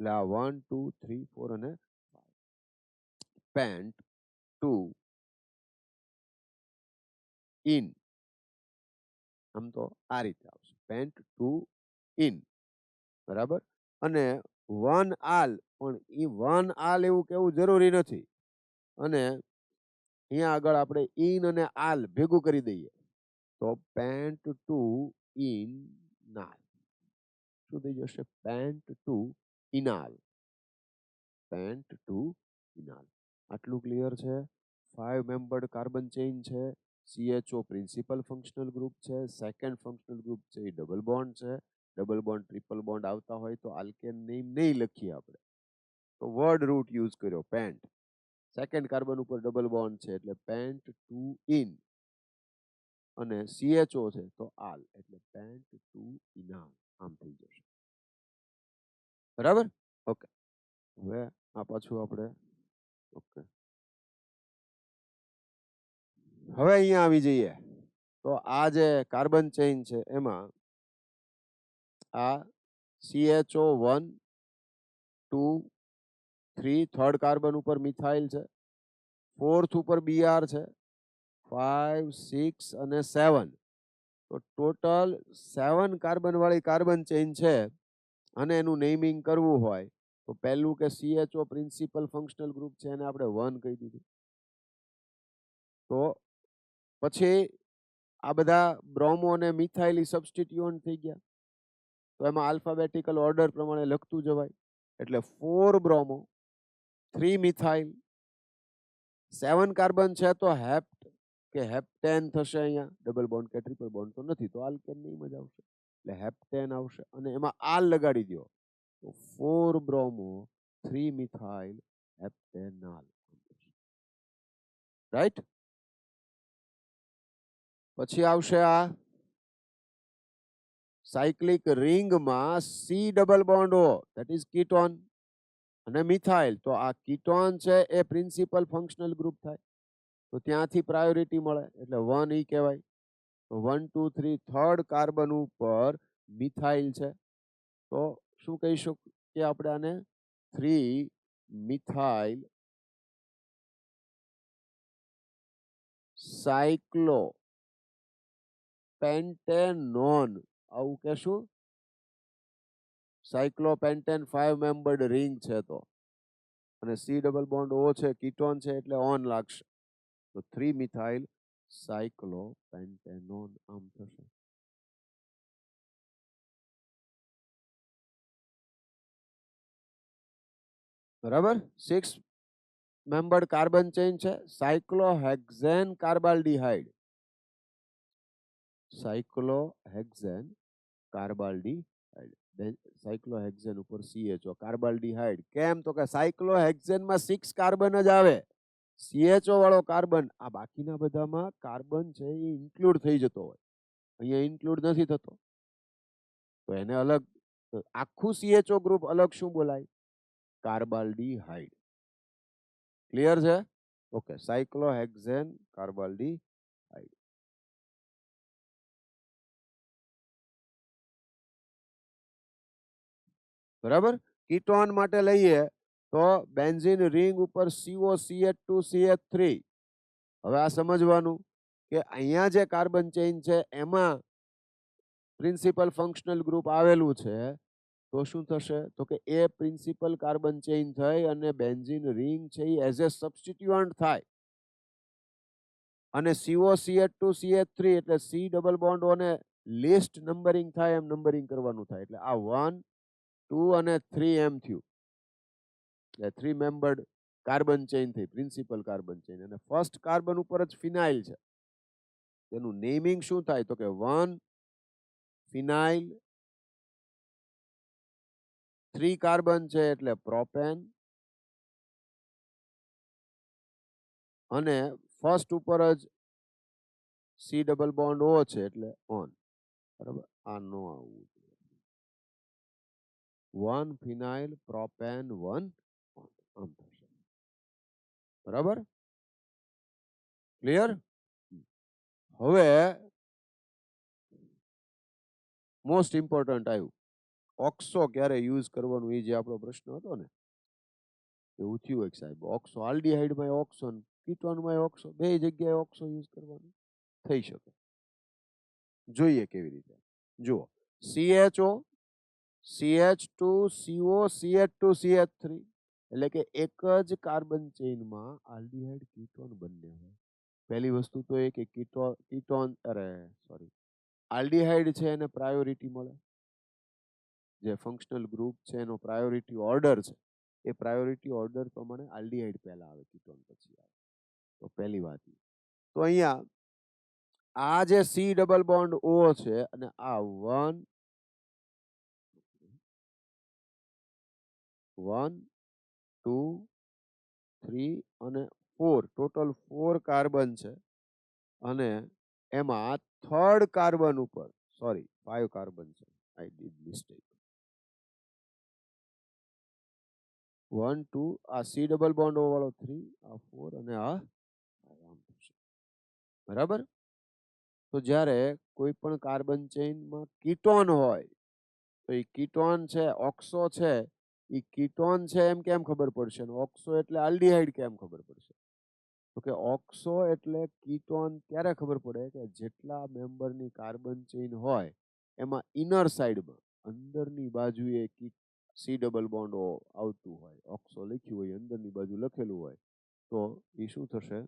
એટલે આ 1 2 3 4 અને 5 પેન્ટ 2 ઇન, આમ તો આ રીતે આવશે પેન્ટ 2 ઇન. બરાબર. અને 1 આલ, પણ એ 1 આલ એવું કેવું જરૂરી નથી, અને અહીંયા આગળ આપણે ઇન અને આલ ભેગું કરી દઈએ તો પેન્ટ 2 ઇન નાલ. શું થઈ જશે? Pent 2 enal, pent 2 enal. આટલું ક્લિયર છે? 5 મેમ્બર્ડ કાર્બન ચેઇન છે, CHO પ્રિન્સિપલ ફંક્શનલ ગ્રુપ છે, સેકન્ડ ફંક્શનલ ગ્રુપ છે એ ડબલ બોન્ડ છે. ડબલ બોન્ડ ટ્રિપલ બોન્ડ આવતા હોય તો આલ્કેન નેમ નહીં લખીએ આપણે, તો વર્ડ રૂટ યુઝ કર્યો પેન્ટ. સેકન્ડ કાર્બન ઉપર ડબલ બોન્ડ છે એટલે પેન્ટ ટુ ઇન, અને CHO છે તો આલ એટલે પેન્ટ ટુ ઇનાલ, આમ થઈ જશે. બરાબર? ઓકે. હવે આ પાછું આપણે ઓકે. હવે અહીંયા આવી જઈએ તો આ જે કાર્બન ચેઇન છે એમાં આ CHO1 2 3 થર્ડ કાર્બન ઉપર મિથાઇલ છે, ફોર્થ ઉપર BR છે, 5 6 અને 7, તો ટોટલ 7 કાર્બન વાળી કાર્બન ચેઇન છે. અને એનું નેમિંગ કરવું હોય તો પહેલું કે CHO પ્રિન્સિપલ ફંક્શનલ ગ્રુપ છે એને આપણે 1 કહી દીધું. તો પછી આ બધા બ્રોમો અને મિથાઇલ સબસ્ટિટ્યુઅન્ટ થઈ ગયા, તો એમાં આલ્ફાબેટિકલ ઓર્ડર પ્રમાણે લખતું જવાય. એટલે 4 બ્રોમો 3 મિથાઇલ 7 કાર્બન છે તો હેપ્ટ કે હેપ્ટેન થશે. અહીંયા ડબલ બોન્ડ કે ટ્રિપલ બોન્ડ તો નથી, તો આલ્કેન ની જ આવશે એટલે હેપ્ટેન આવશે, અને એમાં આલ લગાડી દો તો 4 બ્રોમો 3 મિથાઇલ હેપ્ટેનાલ. રાઈટ? પછી આવશે આ સાયક્લિક રિંગમાં C double bond O, that is ketone, અને મિથાઇલ, તો આ કીટોન છે એ પ્રિન્સિપલ ફંક્શનલ ગ્રુપ થાય, તો ત્યાંથી પ્રાયોરિટી મળે એટલે 1 ઈ કહેવાય. તો 1 2 3 થર્ડ કાર્બન ઉપર મિથાઇલ છે, તો શું કહીશું કે આપણે આને 3 મિથાઇલ સાયક્લો પેન્ટેનોન, આવું કહેશું. સાયક્લોપેન્ટેન 5 મેમ્બર્ડ રિંગ છે તો, અને C ડબલ બોન્ડ O છે, કીટોન છે એટલે ઓન લાગશે, તો 3 મિથાઇલ સાયક્લોપેન્ટેનોન આમ થશે. બરાબર? 6 મેમ્બર્ડ કાર્બન ચેઇન છે, સાયક્લોહેક્ઝેન કાર્બાલ્ડિહાઇડ, સાયક્લોહેક્ઝેન કાર્બાલ્ડિહાઇડ, સાયક્લોહેક્ઝેન ઉપર CHO કાર્બાલ્ડિહાઇડ. કેમ? તો કે સાયક્લોહેક્ઝેનમાં 6 કાર્બન જ આવે, CHO વાળો કાર્બન, આ બાકીના બધામાં કાર્બન છે એ ઇન્ક્લુડ થઈ જતો હોય, અહીંયા ઇન્ક્લુડ નથી થતો, તો એને અલગ, આખું CHO ગ્રુપ અલગ શું બોલાય? કાર્બાલ્ડિહાઇડ. ક્લિયર છે? ઓકે. સાયક્લોહેક્ઝેન કાર્બાલ્ડિહાઇડ. બરાબર? કીટોન માટે લઈએ તો બેન્ઝીન રિંગ ઉપર COCH2CH3. હવે આ સમજવાનું કે અહીંયા જે કાર્બન ચેઇન છે એમાં પ્રિન્સિપલ ફંક્શનલ ગ્રુપ આવેલું છે, તો શું થશે? તો કે એ પ્રિન્સિપલ કાર્બન ચેઇન થઈ અને બેન્ઝીન રિંગ છે એ એઝ એ સબસ્ટિટ્યુઅન્ટ થાય, અને COCH2CH3 એટલે C ડબલ બોન્ડ O ને લિસ્ટ નંબરિંગ થાય એમ નંબરિંગ કરવાનું થાય, એટલે આ 1 2 અને 3 એમ થયું, એટલે 3 મેમ્બર્ડ કાર્બન ચેઇન થઈ, પ્રિન્સિપલ કાર્બન ચેઇન. અને ફર્સ્ટ કાર્બન ઉપર જ ફિનાઇલ છે, તેનું નેમિંગ શું થાય? તો કે 1 ફિનાઇલ, 3 કાર્બન છે એટલે પ્રોપેન, અને ફર્સ્ટ ઉપર જ C ડબલ બોન્ડ O છે એટલે ઓન. બરાબર? આ નો આવવું જોઈએ. 1 ફિનાઇલ પ્રોપેન 1 આમ થશે. બરાબર? ક્લિયર? હવે મોસ્ટ ઇમ્પોર્ટન્ટ આવ્યું, ઓક્સો ક્યારે યુઝ કરવાનું, એ જે આપણો પ્રશ્ન હતો ને, એવું થયું એક સાહેબ, ઓક્સો આલ્ડીહાઇડમાં ઓક્સો, કીટોનમાં ઓક્સો, બે જગ્યાએ ઓક્સો યુઝ કરવાનું થઈ શકે. જોઈએ કેવી રીતે. જુઓ, CHO CH2CO CH2CH3, એટલે કે એક જ કાર્બન ચેઇનમાં આલ્ડીહાઇડ કીટોન બંને હોય. પહેલી વસ્તુ તો એ કે કીટોન આલ્ડીહાઇડ છે એને પ્રાયોરિટી મળે, જે ફંક્શનલ ગ્રુપ છે એનો પ્રાયોરિટી ઓર્ડર છે, એ પ્રાયોરિટી ઓર્ડર પ્રમાણે આલ્ડીહાઇડ પહેલા આવે, કીટોન પછી આવે. તો પહેલી વાત. તો અહીંયા આ જે C ડબલ બોન્ડ O છે અને આ 1 1 2 3 અને 4 ટોટલ 4 કાર્બન છે અને એમાં થર્ડ કાર્બન ઉપર સોરી 5 કાર્બન છે આઈ ડીડ મિસ્ટેક 1 2 આ સી ડબલ બોન્ડ ઓ વાળો 3 આ 4 અને આ આમ થશે બરાબર તો જ્યારે કોઈ પણ કાર્બન ચેઇનમાં કીટોન હોય તો એ કીટોન છે ઓક્સો છે એ કીટોન છે એમ કેમ ખબર પડશે ઓક્સો એટલે આલ્ડીહાઇડ કેમ ખબર પડશે તો કે ઓક્સો એટલે કીટોન ત્યારે ખબર પડે કે જેટલા મેમ્બરની કાર્બન ચેઇન હોય એમાં ઇનર સાઈડમાં અંદરની બાજુએ સી ડબલ બોન્ડ આવતું હોય ઓક્સો લખ્યું હોય અંદરની બાજુ લખેલું હોય તો એ શું થશે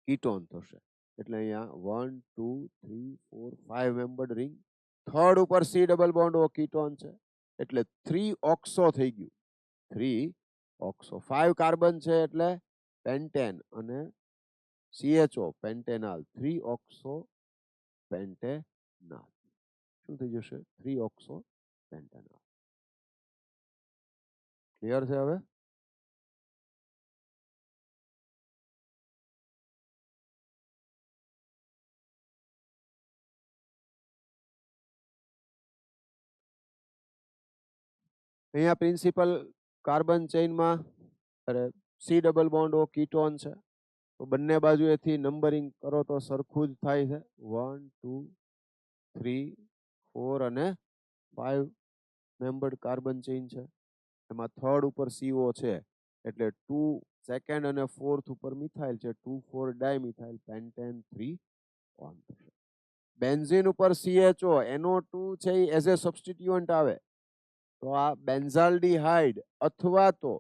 કીટોન થશે એટલે અહીંયા 1 2 3 4 5 મેમ્બર્ડ રિંગ થર્ડ ઉપર C double bond O ketone છે એટલે 3 ઓક્સો થઈ ગયું 3 ઓક્સો 5 કાર્બન છે એટલે પેન્ટેન અને CHO પેન્ટેનાલ 3 ઓક્સો પેન્ટેનાલ શું થઈ જશે 3 ઓક્સો પેન્ટેનાલ ક્લિયર છે હવે અહીંયા પ્રિન્સિપલ કાર્બન ચેઇનમાં C double bond O ketone છે તો બંને બાજુએથી નંબરિંગ કરો તો સરખું જ થાય છે 1 2 3 4 અને 5 મેમ્બર્ડ કાર્બન ચેઇન છે એમાં થર્ડ ઉપર CO છે એટલે 2 સેકન્ડ અને ફોર્થ ઉપર મિથાઇલ છે 2 4 ડાયમિથાઇલ પેન્ટેન 3 1 થશે બેન્ઝીન ઉપર CHO NO2 છે એઝ એ સબસ્ટિટ્યુઅન્ટ આવે તો આ બેન્ઝાલ્ડીહાઇડ અથવા તો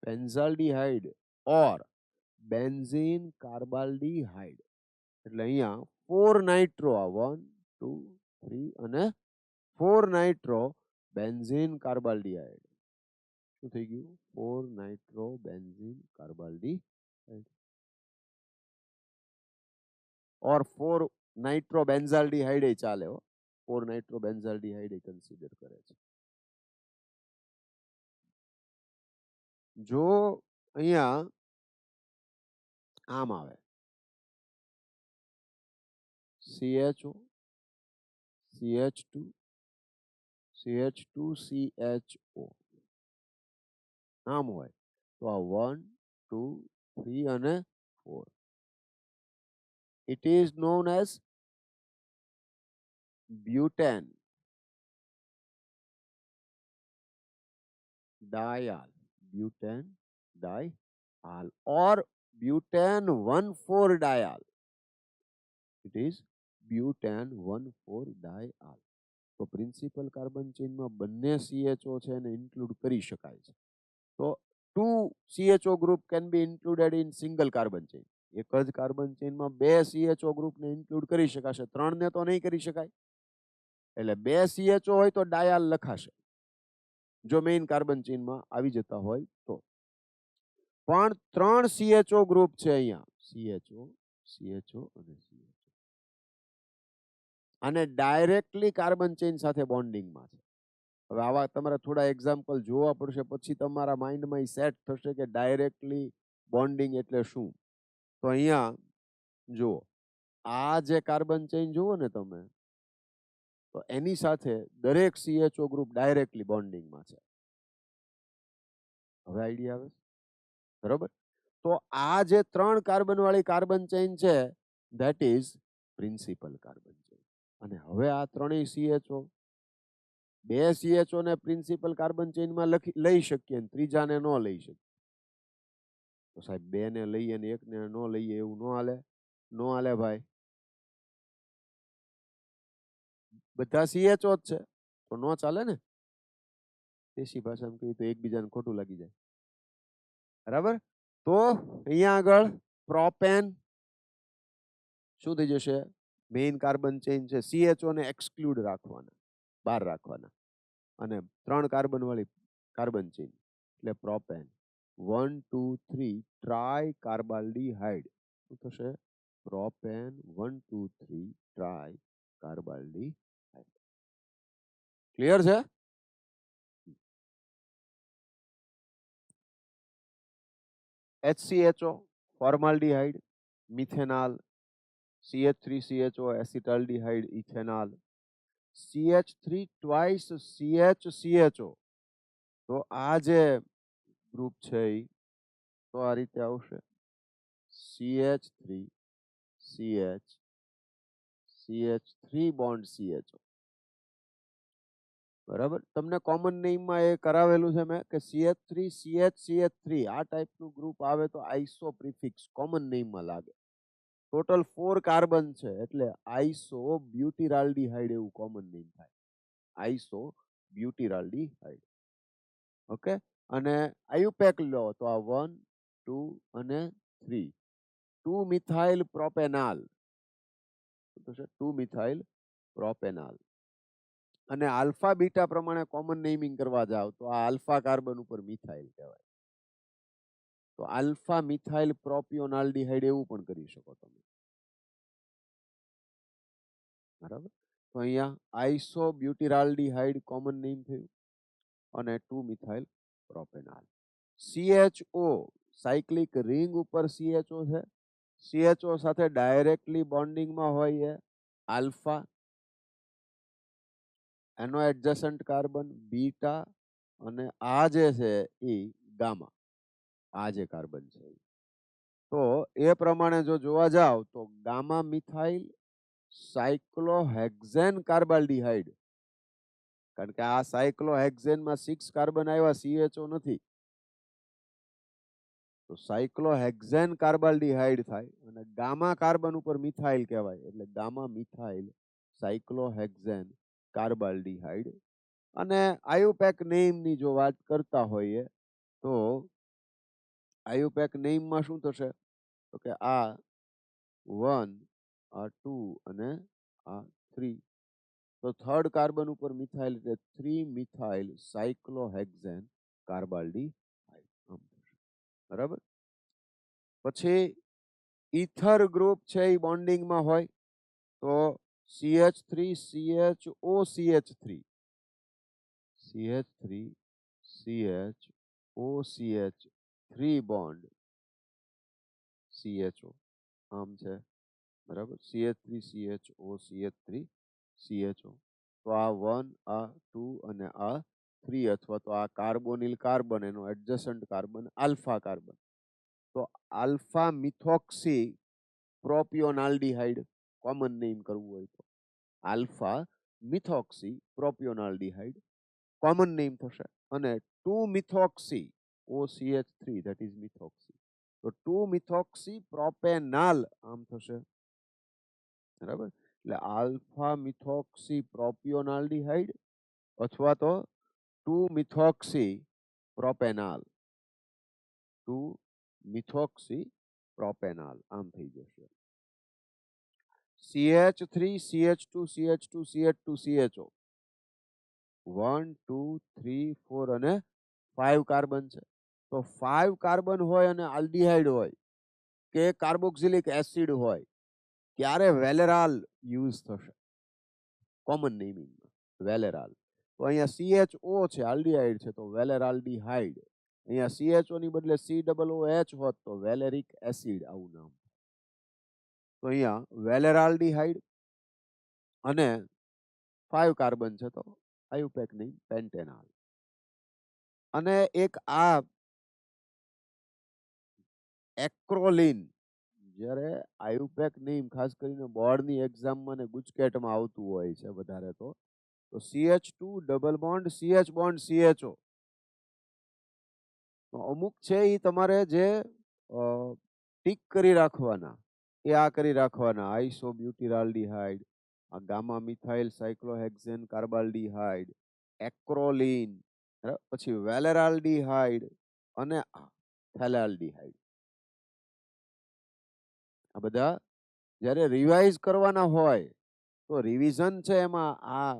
બેન્ઝાલ્ડીહાઇડ ઓર બેન્ઝીન કાર્બાલ્ડીહાઇડ એટલે અહીંયા 4 નાઇટ્રો આ 1 2 3 અને 4 નાઇટ્રો બેન્ઝીન કાર્બાલ્ડીહાઇડ શું થઈ ગયું 4 નાઇટ્રો બેન્ઝીન કાર્બાલ્ડીહાઇડ ઓર 4 નાઇટ્રો બેન્ઝાલ્ડીહાઇડ ચાલે 4 નાઇટ્રો બેન્ઝાલ્ડીહાઇડ કન્સિડર કરે છે જો અહીંયા આમ આવે CHO CH2 CH2 CHO આમ હોય તો આ 1 2 3 અને 4 it is known as butane diol butane diol or butane 1,4 diol it is butane 1,4 diol તો પ્રિન્સિપલ કાર્બન ચેઇનમાં બંને CHO છે એને ઇન્ક્લુડ કરી શકાય છે તો 2 CHO group can be included in single carbon chain એક જ કાર્બન ચેઇનમાં બે CHO ગ્રુપને ઇન્ક્લુડ કરી શકાશે ત્રણને તો નહીં કરી શકાય એટલે બે CHO હોય તો ડાયાલ લખાશે જો મેઇન કાર્બન ચેઇનમાં આવી જતા હોય તો પણ ત્રણ CHO ગ્રુપ છે અહીંયા CHO અને CHO અને ડાયરેક્ટલી કાર્બન ચેઇન સાથે બોન્ડિંગમાં છે હવે આવા તમારે થોડા એક્ઝામ્પલ જોવા પડશે પછી તમારા માઇન્ડમાં સેટ થશે કે ડાયરેક્ટલી બોન્ડિંગ એટલે શું તો અહીંયા જુઓ આ જે કાર્બન ચેઇન જુઓ ને તમે તો એની સાથે દરેક CHO ગ્રુપ ડાયરેક્ટલી બોન્ડિંગમાં છે હવે આઈડિયા આવે બરોબર તો આ જે ત્રણ કાર્બન વાળી કાર્બન ચેઇન છે that is principal carbon chain અને હવે આ ત્રણેય CHO બે CHO ને પ્રિન્સિપલ કાર્બન ચેઇનમાં લઈ શકીએ ત્રીજાને ન લઈ શકીએ તો સાહેબ બે ને લઈએ ને એકને ન લઈએ એવું ન હાલે ભાઈ બધા CHO જ છે તો ન ચાલે ને દેશી ભાષામાં કહીએ તો એકબીજાને ખોટું લાગી જાય બરાબર તો અહીંયા આગળ પ્રોપેન શું થઈ જશે મેઇન કાર્બન ચેઇન છે CHO ને એક્સક્લુડ રાખવાના બહાર રાખવાના અને ત્રણ કાર્બન વાળી કાર્બન ચેઇન એટલે પ્રોપેન 1 2 3 ટ્રાય કાર્બાલ્ડીહાઇડ શું થશે પ્રોપેન 1 2 3 ટ્રાય કાર્બાલ્ડીહાઇડ ક્લિયર છે HCHO formaldehyde, methanal, CH3CHO acetaldehyde ethanal, CH3 twice CHCHO. તો આ જે ગ્રુપ છે ઈ તો આ રીતે આવશે CH3 CH CH3 bond CHO. બરાબર, તમને કોમન નેમમાં એ કરાવેલું છે મેં કે CH3 CH આ ટાઈપનું ગ્રુપ આવે તો આઈસો પ્રિફિક્સ કોમન નેમમાં લાગે. ટોટલ 4 કાર્બન છે એટલે આઈસો બ્યુટિરાલ્ડિહાઇડ એવું કોમન નેમ થાય. આઈસો બ્યુટિરાલ્ડિહાઇડ. ઓકે, અને આયુપેક લો તો આ 1 2 અને 3 2 મિથાઇલ પ્રોપેનાલ, તો છે 2 મિથાઇલ પ્રોપેનાલ. અને આલ્ફા બીટા પ્રમાણે કોમન નેમિંગ કરવા જાવ તો આ આલ્ફા કાર્બન ઉપર મિથાઇલ કહેવાય. તો આલ્ફા મિથાઇલ પ્રોપિયોનાલ્ડિહાઇડ એવું પણ કરી શકો તમે. બરાબર, તો અહીંયા આઈસો બ્યુટિરાલ્ડિહાઇડ કોમન નેમ થયું અને 2 મિથાઇલ પ્રોપેનાલ. CHO સાયક્લિક રિંગ ઉપર CHO છે. CHO સાથે ડાયરેક્ટલી બોન્ડિંગમાં હોય એ આલ્ફા, એનો એડજસન્ટ કાર્બન બીટા, અને આ જે છે એ ગામા, આ જે કાર્બન છે. તો એ પ્રમાણે જો જોવા જાવ તો ગામા મિથાઇલ સાયક્લોહેક્ઝેન કાર્બાલ્ડિહાઇડ, કારણ કે આ સાયક્લોહેક્ઝેનમાં 6 કાર્બન આવ્યા, CHO નથી, તો સાયક્લોહેક્ઝેન કાર્બાલ્ડિહાઇડ થાય અને ગામા કાર્બન ઉપર મિથાઇલ કહેવાય એટલે ગામા મિથાઇલ સાયક્લોહેક્ઝેન કાર્બાલ્ડિહાઇડ. અને આયુપેક નેમની જો વાત કરતા હોઈએ તો આયુપેક નેમમાં શું થશે તો કે આ 1 આ 2 અને આ 3, તો થર્ડ કાર્બન ઉપર મિથાઇલ એટલે 3 મિથાઇલ સાયક્લોહેક્ઝેન કાર્બાલ્ડિહાઇડ. બરાબર, પછી ઈથર ગ્રુપ છે એ બોન્ડિંગમાં હોય તો CH3 CHO CH3 CH3 CHO CH3 bond CHO આમ છે. બરાબર, CH3 CHO CH3 CHO. તો આ 1 આ 2 અને આ 3, અથવા તો આ કાર્બોનિલ કાર્બન એનો એડજસન્ટ કાર્બન આલ્ફા કાર્બન. તો આલ્ફા મિથોક્સી પ્રોપિયોનાલ્ડિહાઇડ કોમન નેમ કરવું હોય તો આલ્ફા મિથોક્સી પ્રોપિયોનાલ્ડિહાઇડ કોમન નેમ થશે. અને 2 methoxy OCH3 that is methoxy, તો 2 મિથોક્સી પ્રોપેનાલ આમ થશે. બરાબર, એટલે આલ્ફા મિથોક્સી પ્રોપિયોનાલ્ડિહાઇડ અથવા તો 2 મિથોક્સી પ્રોપેનાલ, 2 મિથોક્સી પ્રોપેનાલ આમ થઈ જશે. CH3 CH2 CH2 CH2 CHO 1 2 3 4 અને 5 કાર્બન છે. તો 5 કાર્બન હોય અને આલ્ડિહાઇડ હોય કે કાર્બોક્સિલિક એસિડ હોય ત્યારે વેલેરાલ યુઝ થશે કોમન નેમિંગમાં, વેલેરાલ. તો અહીંયા CHO છે, આલ્ડિહાઇડ છે, તો વેલેરાલ્ડિહાઇડ. અહીંયા CHO ની બદલે COOH હોત તો વેલેરિક એસિડ આવું નામ. તો અહીંયા વેલેરાલ્ડિહાઇડ અને 5 કાર્બન છે તો આયુપેક નેમ પેન્ટેનાલ. અને એક આ એક્રોલિન, જ્યારે આયુપેક નેમ ખાસ કરીને બોર્ડની એક્ઝામમાં ને ગુજકેટમાં આવતું હોય છે વધારે તો CH2 double bond CH bond CHO. તો અમુક છે એ તમારે જે ટીક કરી રાખવાના એ આ કરી રાખવાના, આઈસો બ્યુટિરાલ્ડિહાઇડ, આ ગામા મિથાઇલ સાયક્લોહેક્ઝેન કાર્બાલ્ડિહાઇડ, એક્રોલિન, પછી વેલેરાલ્ડિહાઇડ અને થેલાલ્ડિહાઇડ. આ બધા જ્યારે રિવાઇઝ કરવાના હોય તો રિવિઝન છે એમાં આ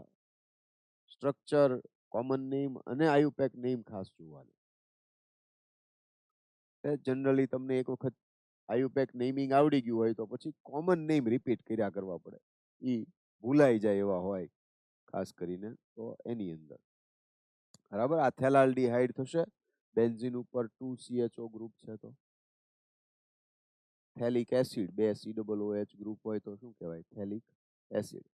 સ્ટ્રક્ચર, કોમન નેમ અને આયુપેક નેમ ખાસ જોવાનું. જનરલી તમને એક વખત આયુપેક નેમિંગ આવડી ગયું હોય તો પછી કોમન નેમ રિપીટ કર્યા કરવા પડે, એ ભૂલાઈ જાય એવા હોય ખાસ કરીને તો એની અંદર. બરાબર, આ થેલાલ્ડિહાઇડ થશે, બેન્ઝીન ઉપર 2 CHO ગ્રુપ છે તો થેલિક એસિડ, બે COOH ગ્રુપ હોય તો શું કહેવાય? થેલિક એસિડ.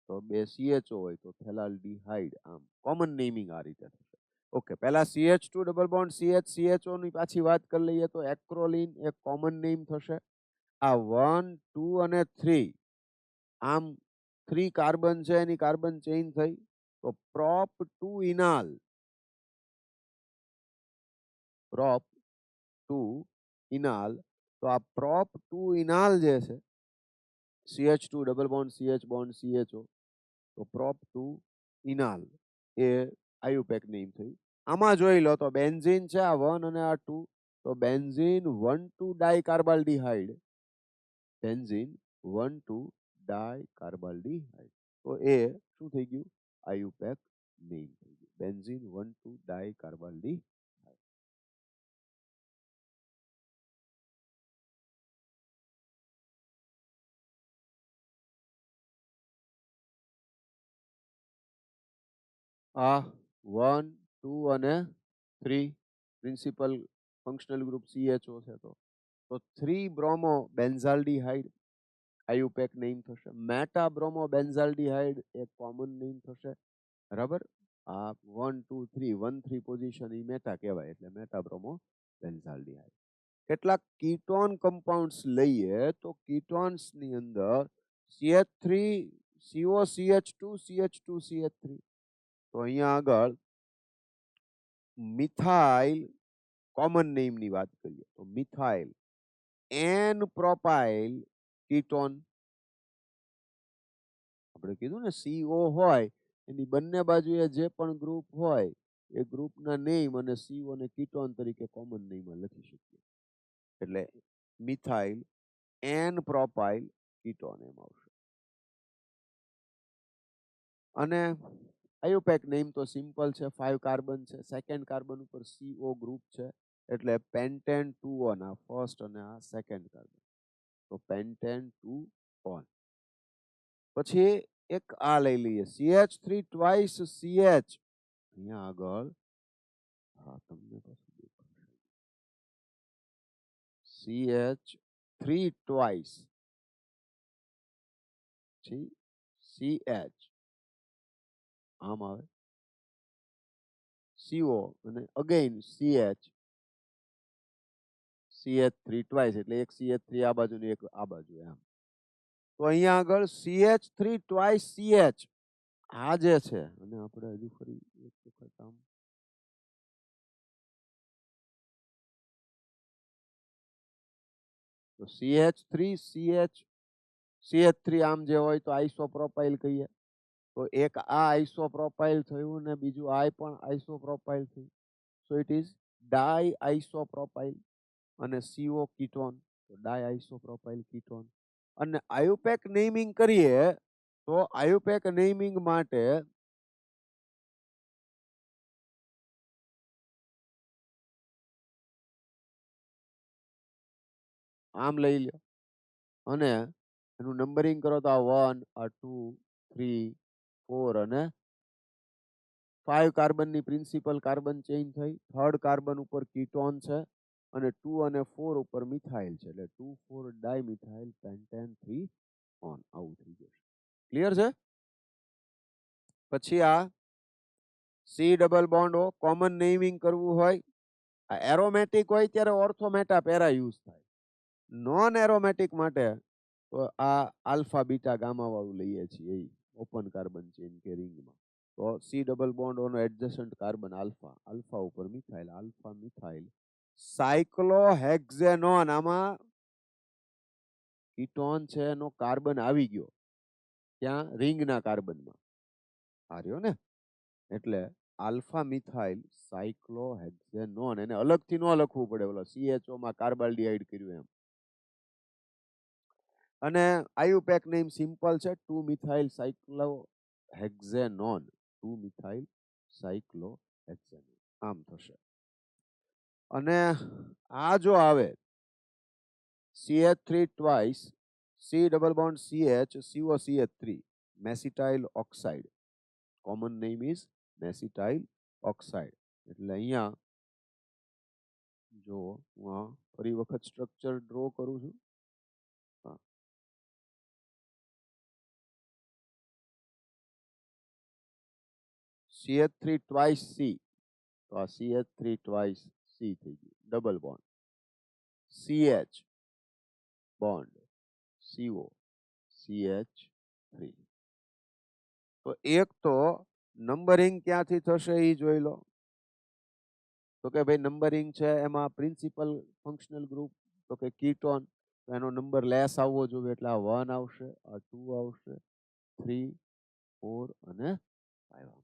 તો બે CHO હોય તો થેલાલ્ડીહાઇડ. આમ કોમન નેમિંગ આ રીતે થશે. ઓકે, પહેલા CH2 ડબલ બોન્ડ CHO ની પાછી વાત કરી લઈએ તો એક્રોલિન એક કોમન નેમ થશે. આ 1, 2 અને 3 આમ 3 કાર્બન છે એની કાર્બન ચેઇન થઈ તો પ્રોપ 2 ઇનાલ, પ્રોપ 2 ઇનાલ. તો આ પ્રોપ 2 ઇનાલ જે છે CH2 double bond CH bond CHO, તો પ્રોપ 2 ઇનાલ એ આયુપેક નેમ થયું. આમાં જોઈ લો તો બેન્ઝીન છે આ 1 અને આ 2, તો બેન્ઝીન 1,2 ડાયકાર્બાલ્ડિહાઇડ, બેન્ઝીન 1,2 ડાયકાર્બાલ્ડિહાઇડ. તો એ શું થઈ ગયું? આયુપેક નેમ થઈ ગયું, બેન્ઝીન 1,2 ડાયકાર્બાલ્ડિહાઇડ. આ 1, 2 અને 3 પ્રિન્સિપલ ફંક્શનલ ગ્રુપ CHO છે. તો 3 બ્રોમો બેન્ઝાલ્ડિહાઇડ આયુપેક નેમ થશે. મેટા બ્રોમો બેન્ઝાલ્ડિહાઇડ એક કોમન નેમ થશે. બરાબર, આ 1, 2, 3 1, 3 પોઝિશન એ મેટા કહેવાય, એટલે મેટા બ્રોમો બેન્ઝાલ્ડિહાઇડ. કેટલાક કીટોન કમ્પાઉન્ડ્સ લઈએ તો કીટોન્સ ની અંદર CH3 COCH2 CH2 CH3. તો અહીંયા આગળ મિથાઇલ કોમન નેમ ની વાત કરીએ તો મિથાઇલ એન પ્રોપાઇલ કીટોન. આપણે કીધું ને CO હોય એની બંને બાજુએ જે પણ ગ્રુપ હોય એ ગ્રુપના નેમ અને CO ને કીટોન તરીકે કોમન નેમમાં લખી શકીએ. એટલે મિથાઇલ એન પ્રોપાઇલ કીટોન એમ આવશે. અને આયુપેક નેમ તો સિમ્પલ છે, 5 કાર્બન છે, સેકન્ડ કાર્બન ઉપર CO ગ્રુપ છે એટલે પેન્ટેન 2 ઓન, આ ફર્સ્ટ અને આ સેકન્ડ કાર્બન, તો પેન્ટેન 2 ઓન. પછી એક આ લઈ લઈએ CH3 ટ્વાઇસ CH. અહીંયા આગળ હા તમને પાછું દેખાશે CH3 ટ્વાઇસ CH આમ આવે CO અને અગેન CH3 ટ્વાઇસ એટલે એક CH3 આ બાજુ ને એક આ બાજુ એમ. તો અહીંયા આગળ CH3 ટ્વાઇસ CH આ જે છે, અને આપણે હજુ ફરી એક વખત આમ તો CH3 આમ જે હોય તો આઇસોપ્રોપાઇલ કહીએ. તો એક આ આઇસોપ્રોપાઇલ થયું ને બીજું આ પણ આઇસોપ્રોપાઇલ થયું. સો ઇટ ઇઝ ડાઈ આઇસોપ્રોપાઇલ અને CO કીટોન, તો ડાઈ આઇસોપ્રોપાઇલ કીટોન. અને આયુપેક નેમિંગ કરીએ તો આયુપેક નેમિંગ માટે આમ લઈ લો અને એનું નંબરિંગ કરો તો આ 1, આ 2, 3, 4 અને 5 કાર્બનની પ્રિન્સિપલ કાર્બન ચેઇન થઈ. થર્ડ કાર્બન ઉપર કીટોન છે અને 2 અને 4 ઉપર મિથાઇલ છે, એટલે 2, 4 ડાયમિથાઇલ પેન્ટેન 3 ઓન આવું થઈ જશે. ક્લિયર છે? પછી આ C double bond O common naming કરવું હોય, આ એરોમેટિક હોય ત્યારે ઓર્થોમેટા પેરા યુઝ થાય. નોન એરોમેટિક માટે તો આ આલ્ફા બીટા ગામા વાળું લઈએ છીએ ઓપન કાર્બન ચેઇન કે રિંગમાં. તો C ડબલ બોન્ડ O નો એડજસન્ટ કાર્બન આલ્ફા, આલ્ફા ઉપર મિથાઇલ, આલ્ફા મિથાઇલ સાયક્લોહેક્ઝેનોન. આમાં કીટોન છે એનો કાર્બન આવી ગયો ત્યાં રિંગના કાર્બનમાં આ રહ્યો ને, એટલે આલ્ફા મિથાઇલ સાયક્લોહેક્ઝેનોન. એને અલગથી ન લખવું પડે, ઓલો CHO માં કાર્બાલ્ડિહાઇડ કર્યું એમ. અને આયુપેક નેમ સિમ્પલ છે, 2 મિથાઇલ સાયક્લોહેક્ઝેનોન, 2 મિથાઇલ સાયક્લોહેક્ઝેનોન આમ થશે. અને આ જો આવે CH3 twice C double bond CH COCH3 mesityl oxide, common name is mesityl oxide. એટલે અહીંયા જો ફરી વખત સ્ટ્રક્ચર ડ્રો કરું છું. હા. CH3 ટ્વાઇસ C, તો આ CH3 ટ્વાઇસ C થઈ ગયું, double bond. CH bond CO CH3. તો એક તો નંબરિંગ ક્યાંથી થશે એ જોઈ લો. તો કે ભાઈ નંબરિંગ છે એમાં પ્રિન્સિપલ ફંક્શનલ ગ્રુપ, તો કે કીટોન, એનો નંબર લેસ આવવો જોઈએ એટલે આ 1 આવશે, આ 2 આવશે, 3 4 અને 5.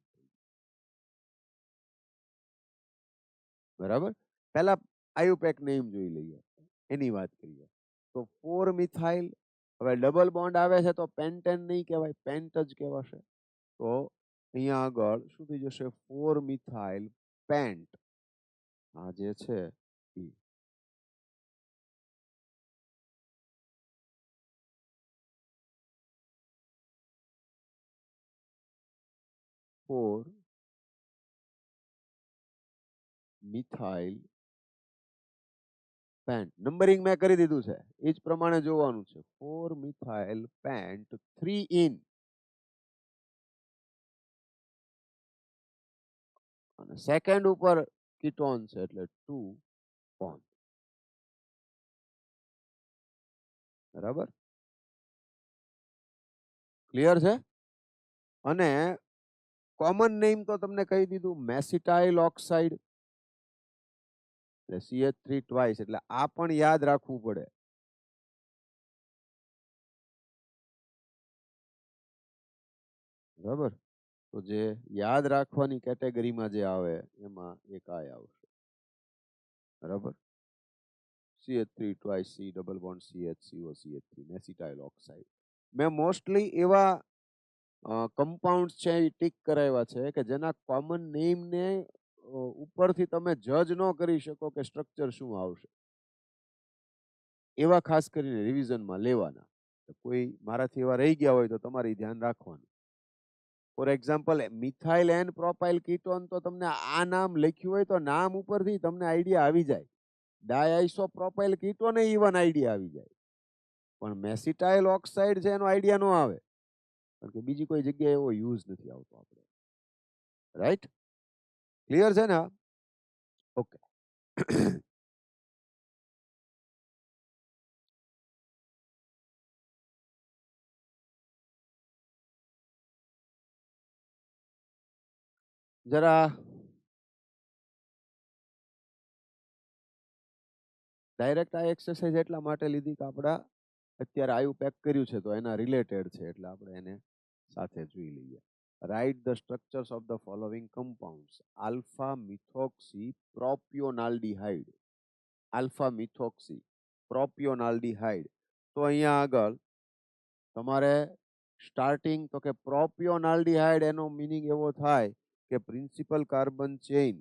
બરાબર. પહેલા આયુપેક નેમ જોઈ લઈએ, એની વાત કરીએ. તો 4 મિથાઇલ, હવે ડબલ બોન્ડ આવે છે તો પેન્ટેન નહીં કહેવાય, પેન્ટ જ કહેવાશે. તો અહીંયા આગળ શું થઈ જશે, 4 મિથાઇલ પેન્ટ. આ જે છે એ 4 મિથાઇલ પેન્ટ. નંબરિંગ મેં કરી દીધું છે, એ જ પ્રમાણે જોવાનું છે. 4 મિથાઇલ પેન્ટ 3 ઇન, અને સેકન્ડ ઉપર કીટોન છે એટલે 2 બોન્ડ. બરાબર, ક્લિયર છે. અને કોમન નેમ તો તમને કહી દીધું, મેસિટાઇલ ઓક્સાઇડ, એટલે CH3 ટ્વાઇસ, એટલે આ પણ યાદ રાખવું પડે. બરાબર, તો જે યાદ રાખવાની કેટેગરીમાં જે આવે એમાં એક આ આવશે. બરાબર, CH3 twice C double bond CHCO CH3 mesityl oxide. મેં મોસ્ટલી એવા કમ્પાઉન્ડ છે એ ટીક કરાવ્યા છે કે જેના કોમન નેમને ઉપરથી તમે જજ ન કરી શકો કે સ્ટ્રક્ચર શું આવશે, એવા ખાસ કરીને રિવિઝનમાં લેવાના. કોઈ મારાથી એવા રહી ગયા હોય તો તમારે ધ્યાન રાખવાનું. For example methyl and propyl ketone, તો તમને આ નામ લખ્યું હોય તો નામ ઉપરથી તમને આઈડિયા આવી જાય. ડાયઆઈસો પ્રોપાઇલ કીટોને ઇવન આઈડિયા આવી જાય, પણ મેસિટાઇલ ઓક્સાઇડ છે એનો આઈડિયા ન આવે, કારણ કે બીજી કોઈ જગ્યાએ એવો યુઝ નથી આવતો આપણે. રાઈટ, ક્લિયર છે ને? ઓકે. જરા ડાયરેક્ટ આ એક્સરસાઇઝ એટલા માટે લીધી કે આપણા અત્યારે આયુ પેક કર્યું છે તો એના રિલેટેડ છે, એટલે આપણે એને સાથે જોઈ લઈએ. Write the structures of the following compounds. Alpha methoxy propionaldehyde, alpha methoxy propionaldehyde. તો અહીંયા આગળ તમારે સ્ટાર્ટિંગ તો કે પ્રોપિયોનાલ્ડિહાઇડ, એનો મીનિંગ એવો થાય કે પ્રિન્સિપલ કાર્બન ચેઇન,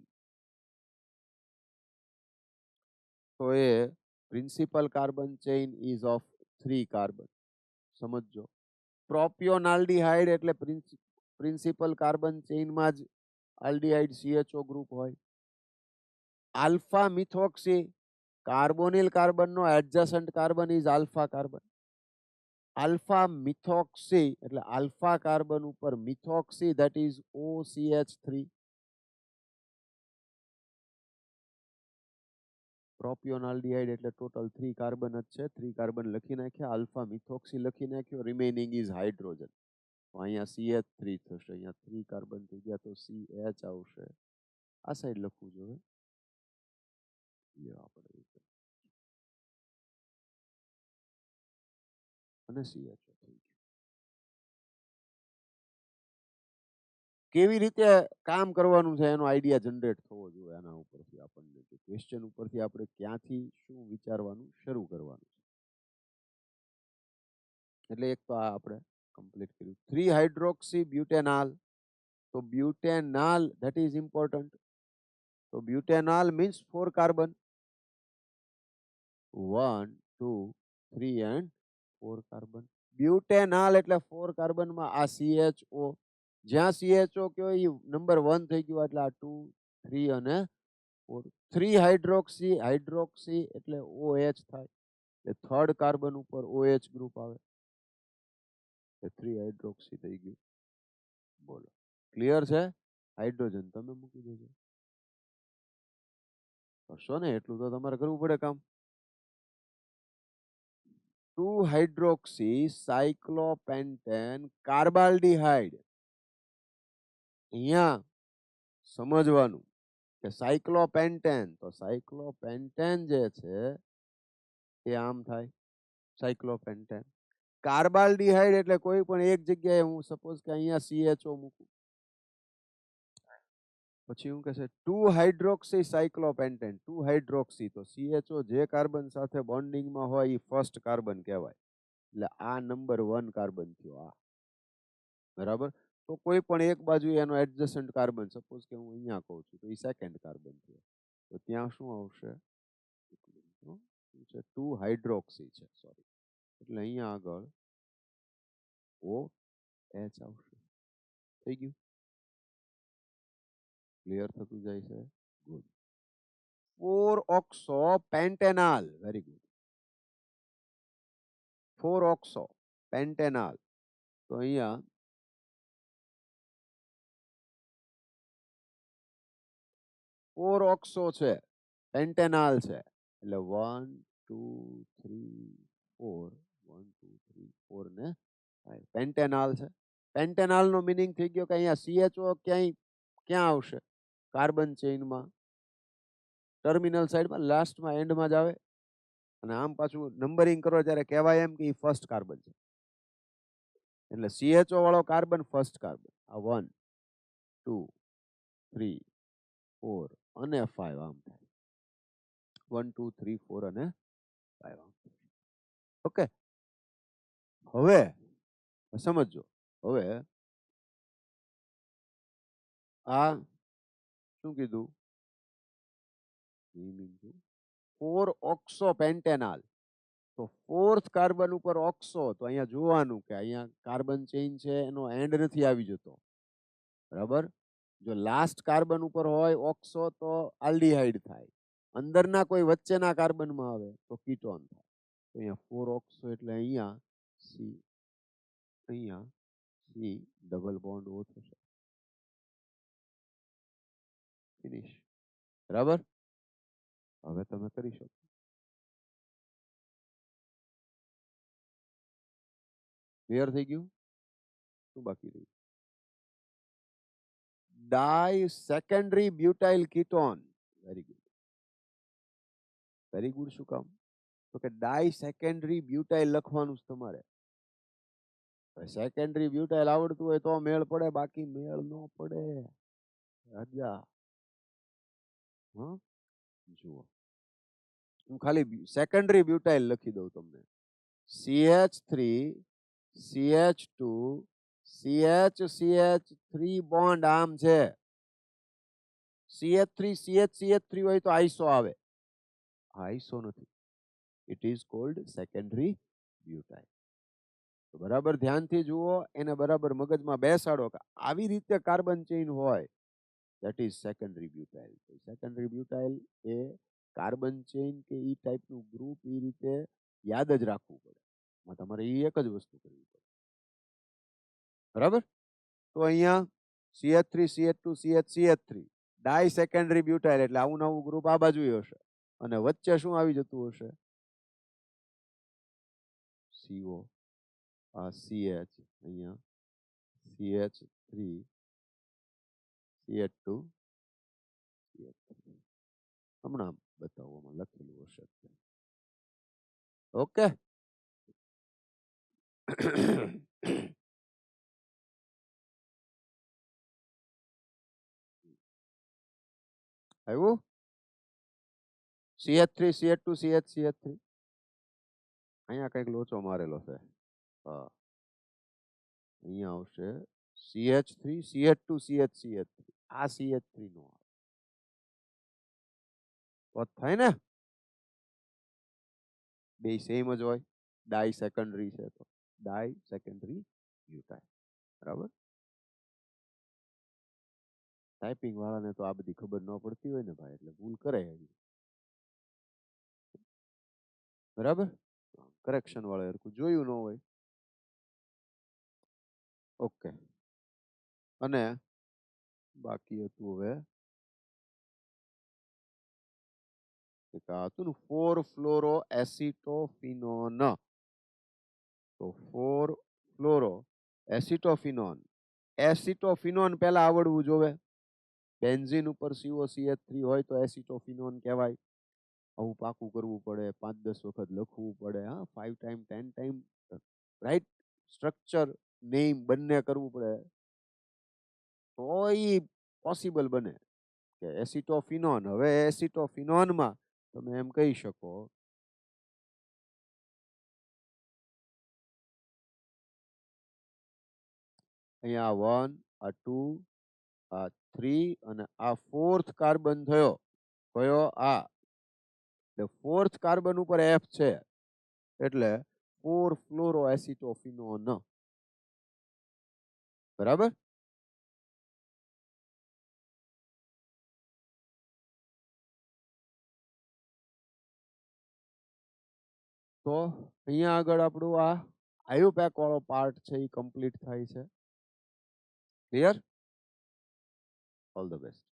તો એ principal carbon chain is of 3 carbon. સમજો, પ્રોપિયોનાલ્ડિહાઇડ એટલે પ્રિન્સિપલ કાર્બન ચેઇનમાં જ આલ્ડિહાઇડ CHO ગ્રુપ હોય. આલ્ફા મિથોક્સી, કાર્બોનિલ કાર્બનનો adjacent carbon is alpha carbon. Alpha methoxy એટલે આલ્ફા કાર્બન ઉપર methoxy, that is OCH3. Propionaldehyde એટલે ટોટલ 3 કાર્બન જ છે, 3 કાર્બન લખી નાખ્યા, આલ્ફા મિથોક્સી લખી નાખ્યો, રિમેનિંગ ઇઝ હાઇડ્રોજન. તો અહીંયા CH3 થશે, અહીંયા 3 કાર્બન થઈ ગયા તો CH આવશે. આ સાઈડ લખવું જોઈએ, આપણે અને CHO થઈ ગયું. કેવી રીતે કામ કરવાનું છે એનો આઈડિયા જનરેટ થવો જોઈએ આના ઉપરથી, આપણને ક્વેશ્ચન ઉપરથી આપણે ક્યાંથી શું વિચારવાનું શરૂ કરવાનું છે. એટલે એક તો આ આપણે કમ્પ્લીટ કર્યું. 3 હાઇડ્રોક્સી બ્યુટેનાલ, તો બ્યુટેનાલ ધેટ ઇઝ ઇમ્પોર્ટન્ટ. તો બ્યુટેનાલ મીન્સ 4 કાર્બન, 1 2 3 એન્ડ 4 કાર્બન. બ્યુટેનાલ એટલે 4 કાર્બનમાં આ CHO, જ્યાં CHO કયો એ નંબર 1 થઈ ગયું, એટલે આ 2 3 અને 4 3 હાઇડ્રોક્સી હાઇડ્રોક્સી એટલે OH થાય એટલે થર્ડ કાર્બન ઉપર OH ગ્રુપ આવે એટલે 3 હાઇડ્રોક્સી થઈ ગયું. બોલો ક્લિયર છે? હાઇડ્રોજન તમે મૂકી દેજો. કરશો ને એટલું તો તમારે કરવું પડે કામ. 2 હાઇડ્રોક્સી સાયક્લોપેન્ટેન કાર્બાલ્ડિહાઇડ. અહીંયા સમજવાનું કે સાયક્લોપેન્ટેન તો સાયક્લોપેન્ટેન જે છે એ આમ થાય સાયક્લોપેન્ટેન. કાર્બાલ્ડિહાઇડ એટલે કોઈ પણ એક જગ્યાએ હું સપોઝ કે અહીંયા CHO મૂકું પછી હું કહેશે 2 હાઇડ્રોક્સી સાયક્લોપેન્ટેન 2 હાઇડ્રોક્સી તો CHO જે કાર્બન સાથે બોન્ડિંગમાં હોય એ ફર્સ્ટ કાર્બન કહેવાય એટલે આ નંબર 1 કાર્બન થયો આ. બરાબર? તો કોઈ પણ એક બાજુ એનો એડજસન્ટ કાર્બન સપોઝ કે હું અહીંયા કહું છું તો એ સેકન્ડ કાર્બન થયો તો ત્યાં શું આવશે? 2 હાઇડ્રોક્સી છે સોરી એટલે અહીંયા આગળ OH આવશે. થઈ ગયું? ક્લિયર થતું જાય છે? Good. 4 oxo pentanal very good. 4 oxo pentanal તો અહીંયા 4 ઓક્સો છે પેન્ટેનાલ છે એટલે 1 2 3 4 1 2 3 4 ને પેન્ટેનાલ છે. પેન્ટેનાલ નો મીનિંગ થઈ ગયો કે અહીંયા CHO ક્યાં આવશે? કાર્બન ચેઇનમાં ટર્મિનલ સાઈડમાં લાસ્ટમાં એન્ડમાં જ આવે અને આમ પાછું નંબરિંગ કરો ત્યારે કહેવાય એમ કે એ ફર્સ્ટ કાર્બન છે એટલે CHO વાળો કાર્બન ફર્સ્ટ કાર્બન આ 1 2 3 4 અને 5 આમ થાય 1 2 3 4 અને 5 આમ. ઓકે હવે સમજો હવે આ શું કીધું? 4 ઓક્સો પેન્ટેનાલ તો ફોર્થ કાર્બન ઉપર ઓક્સો તો અહીંયા જોવાનું કે અહીંયા કાર્બન ચેઇન છે એનો એન્ડ નથી આવી જતો. બરાબર? જો લાસ્ટ કાર્બન ઉપર હોય ઓક્સો તો આલ્ડીહાઇડ થાય. અંદરના કોઈ વચ્ચેના કાર્બનમાં આવે તો કીટોન થાય. તો અહીંયા 4 ઓક્સો એટલે અહીંયા C ડબલ બોન્ડ O થશે. ફિનિશ. બરાબર? હવે તમે કરી શકો. ક્લિયર થઈ ગયું? શું બાકી રહ્યું? Di secondary butyl ketone. Very good. Very good શું કામ? તો કે ડાઈ સેકન્ડરી બ્યુટાઇલ લખવાનું છે તમારે. સેકન્ડરી બ્યુટાઇલ આવડતું હોય તો મેળ પડે બાકી મેળ ન પડે. રાજા જુઓ હું ખાલી સેકન્ડરી બ્યુટાઇલ લખી દઉં તમને. CH3 CH2 CH3 બોન્ડ આમ છે. CH3 હોય તો આઈસો આવે. આઈસો નથી. It is called secondary butyl. બરાબર ધ્યાનથી જુઓ એને બરાબર મગજમાં બેસાડો કે આવી રીતે કાર્બન ચેઇન હોય that is secondary butyl. Secondary butyl A carbon chain કે ઈ ટાઈપનું ગ્રુપ એ રીતે યાદ જ રાખવું પડે. તમારે એ એક જ વસ્તુ કરવી પડે. બરાબર? તો અહીંયા CH3 CH2 CH3 ડાઈ સેકન્ડરી બ્યુટાઇલ એટલે આવું નવું ગ્રુપ આ બાજુ હશે અને વચ્ચે શું આવી જતું હશે? CO આ CH અહીંયા CH3 CH2 હમણાં બતાવવામાં લખેલું હશે. ઓકે આવ્યું? CH3 CH2 CH3 અહીંયા કઈક લોચો મારેલો છે. હા અહીંયા આવશે CH3 CH2 CH3 આ CH3 નો તો થાય ને બે સેમ જ હોય. ડાઈ સેકન્ડરી છે તો ડાઈ સેકન્ડરી બ્યુટાઇલ. બરાબર? ટાઈપિંગ વાળાને તો આ બધી ખબર ન પડતી હોય ને ભાઈ, એટલે ભૂલ કરે હજી. બરાબર, કરેક્શન વાળા હરખું જોયું ન હોય. ઓકે, અને બાકી હતું હવે એક આ હતું ને 4 ફ્લોરો એસિટોફિનોન. તો 4 ફ્લોરો એસિટોફિનોન. એસિટોફિનોન પહેલા આવડવું જોવે. બેન્ઝીન ઉપર COCH3 હોય તો એસિટોફિનોન કહેવાય. આવું પાકું કરવું પડે, 5-10 વખત લખવું પડે, હા, 5 time 10 time right structure name બંને કરવું પડે, તો ઈ પોસિબલ બને કે એસિટોફિનોન. હવે એસિટોફિનોનમાં તમે એમ કહી શકો અહીંયા 1, આ 2, આ 3 અને આ 4th કાર્બન થયો. કયો? આ. એટલે 4th કાર્બન ઉપર F છે એટલે 4 ફ્લોરો એસિટોફિનોન. બરાબર. તો અહીંયા આગળ આપણું આ આયુપેક વાળો પાર્ટ છે એ કમ્પ્લીટ થાય છે. ક્લિયર? All the best.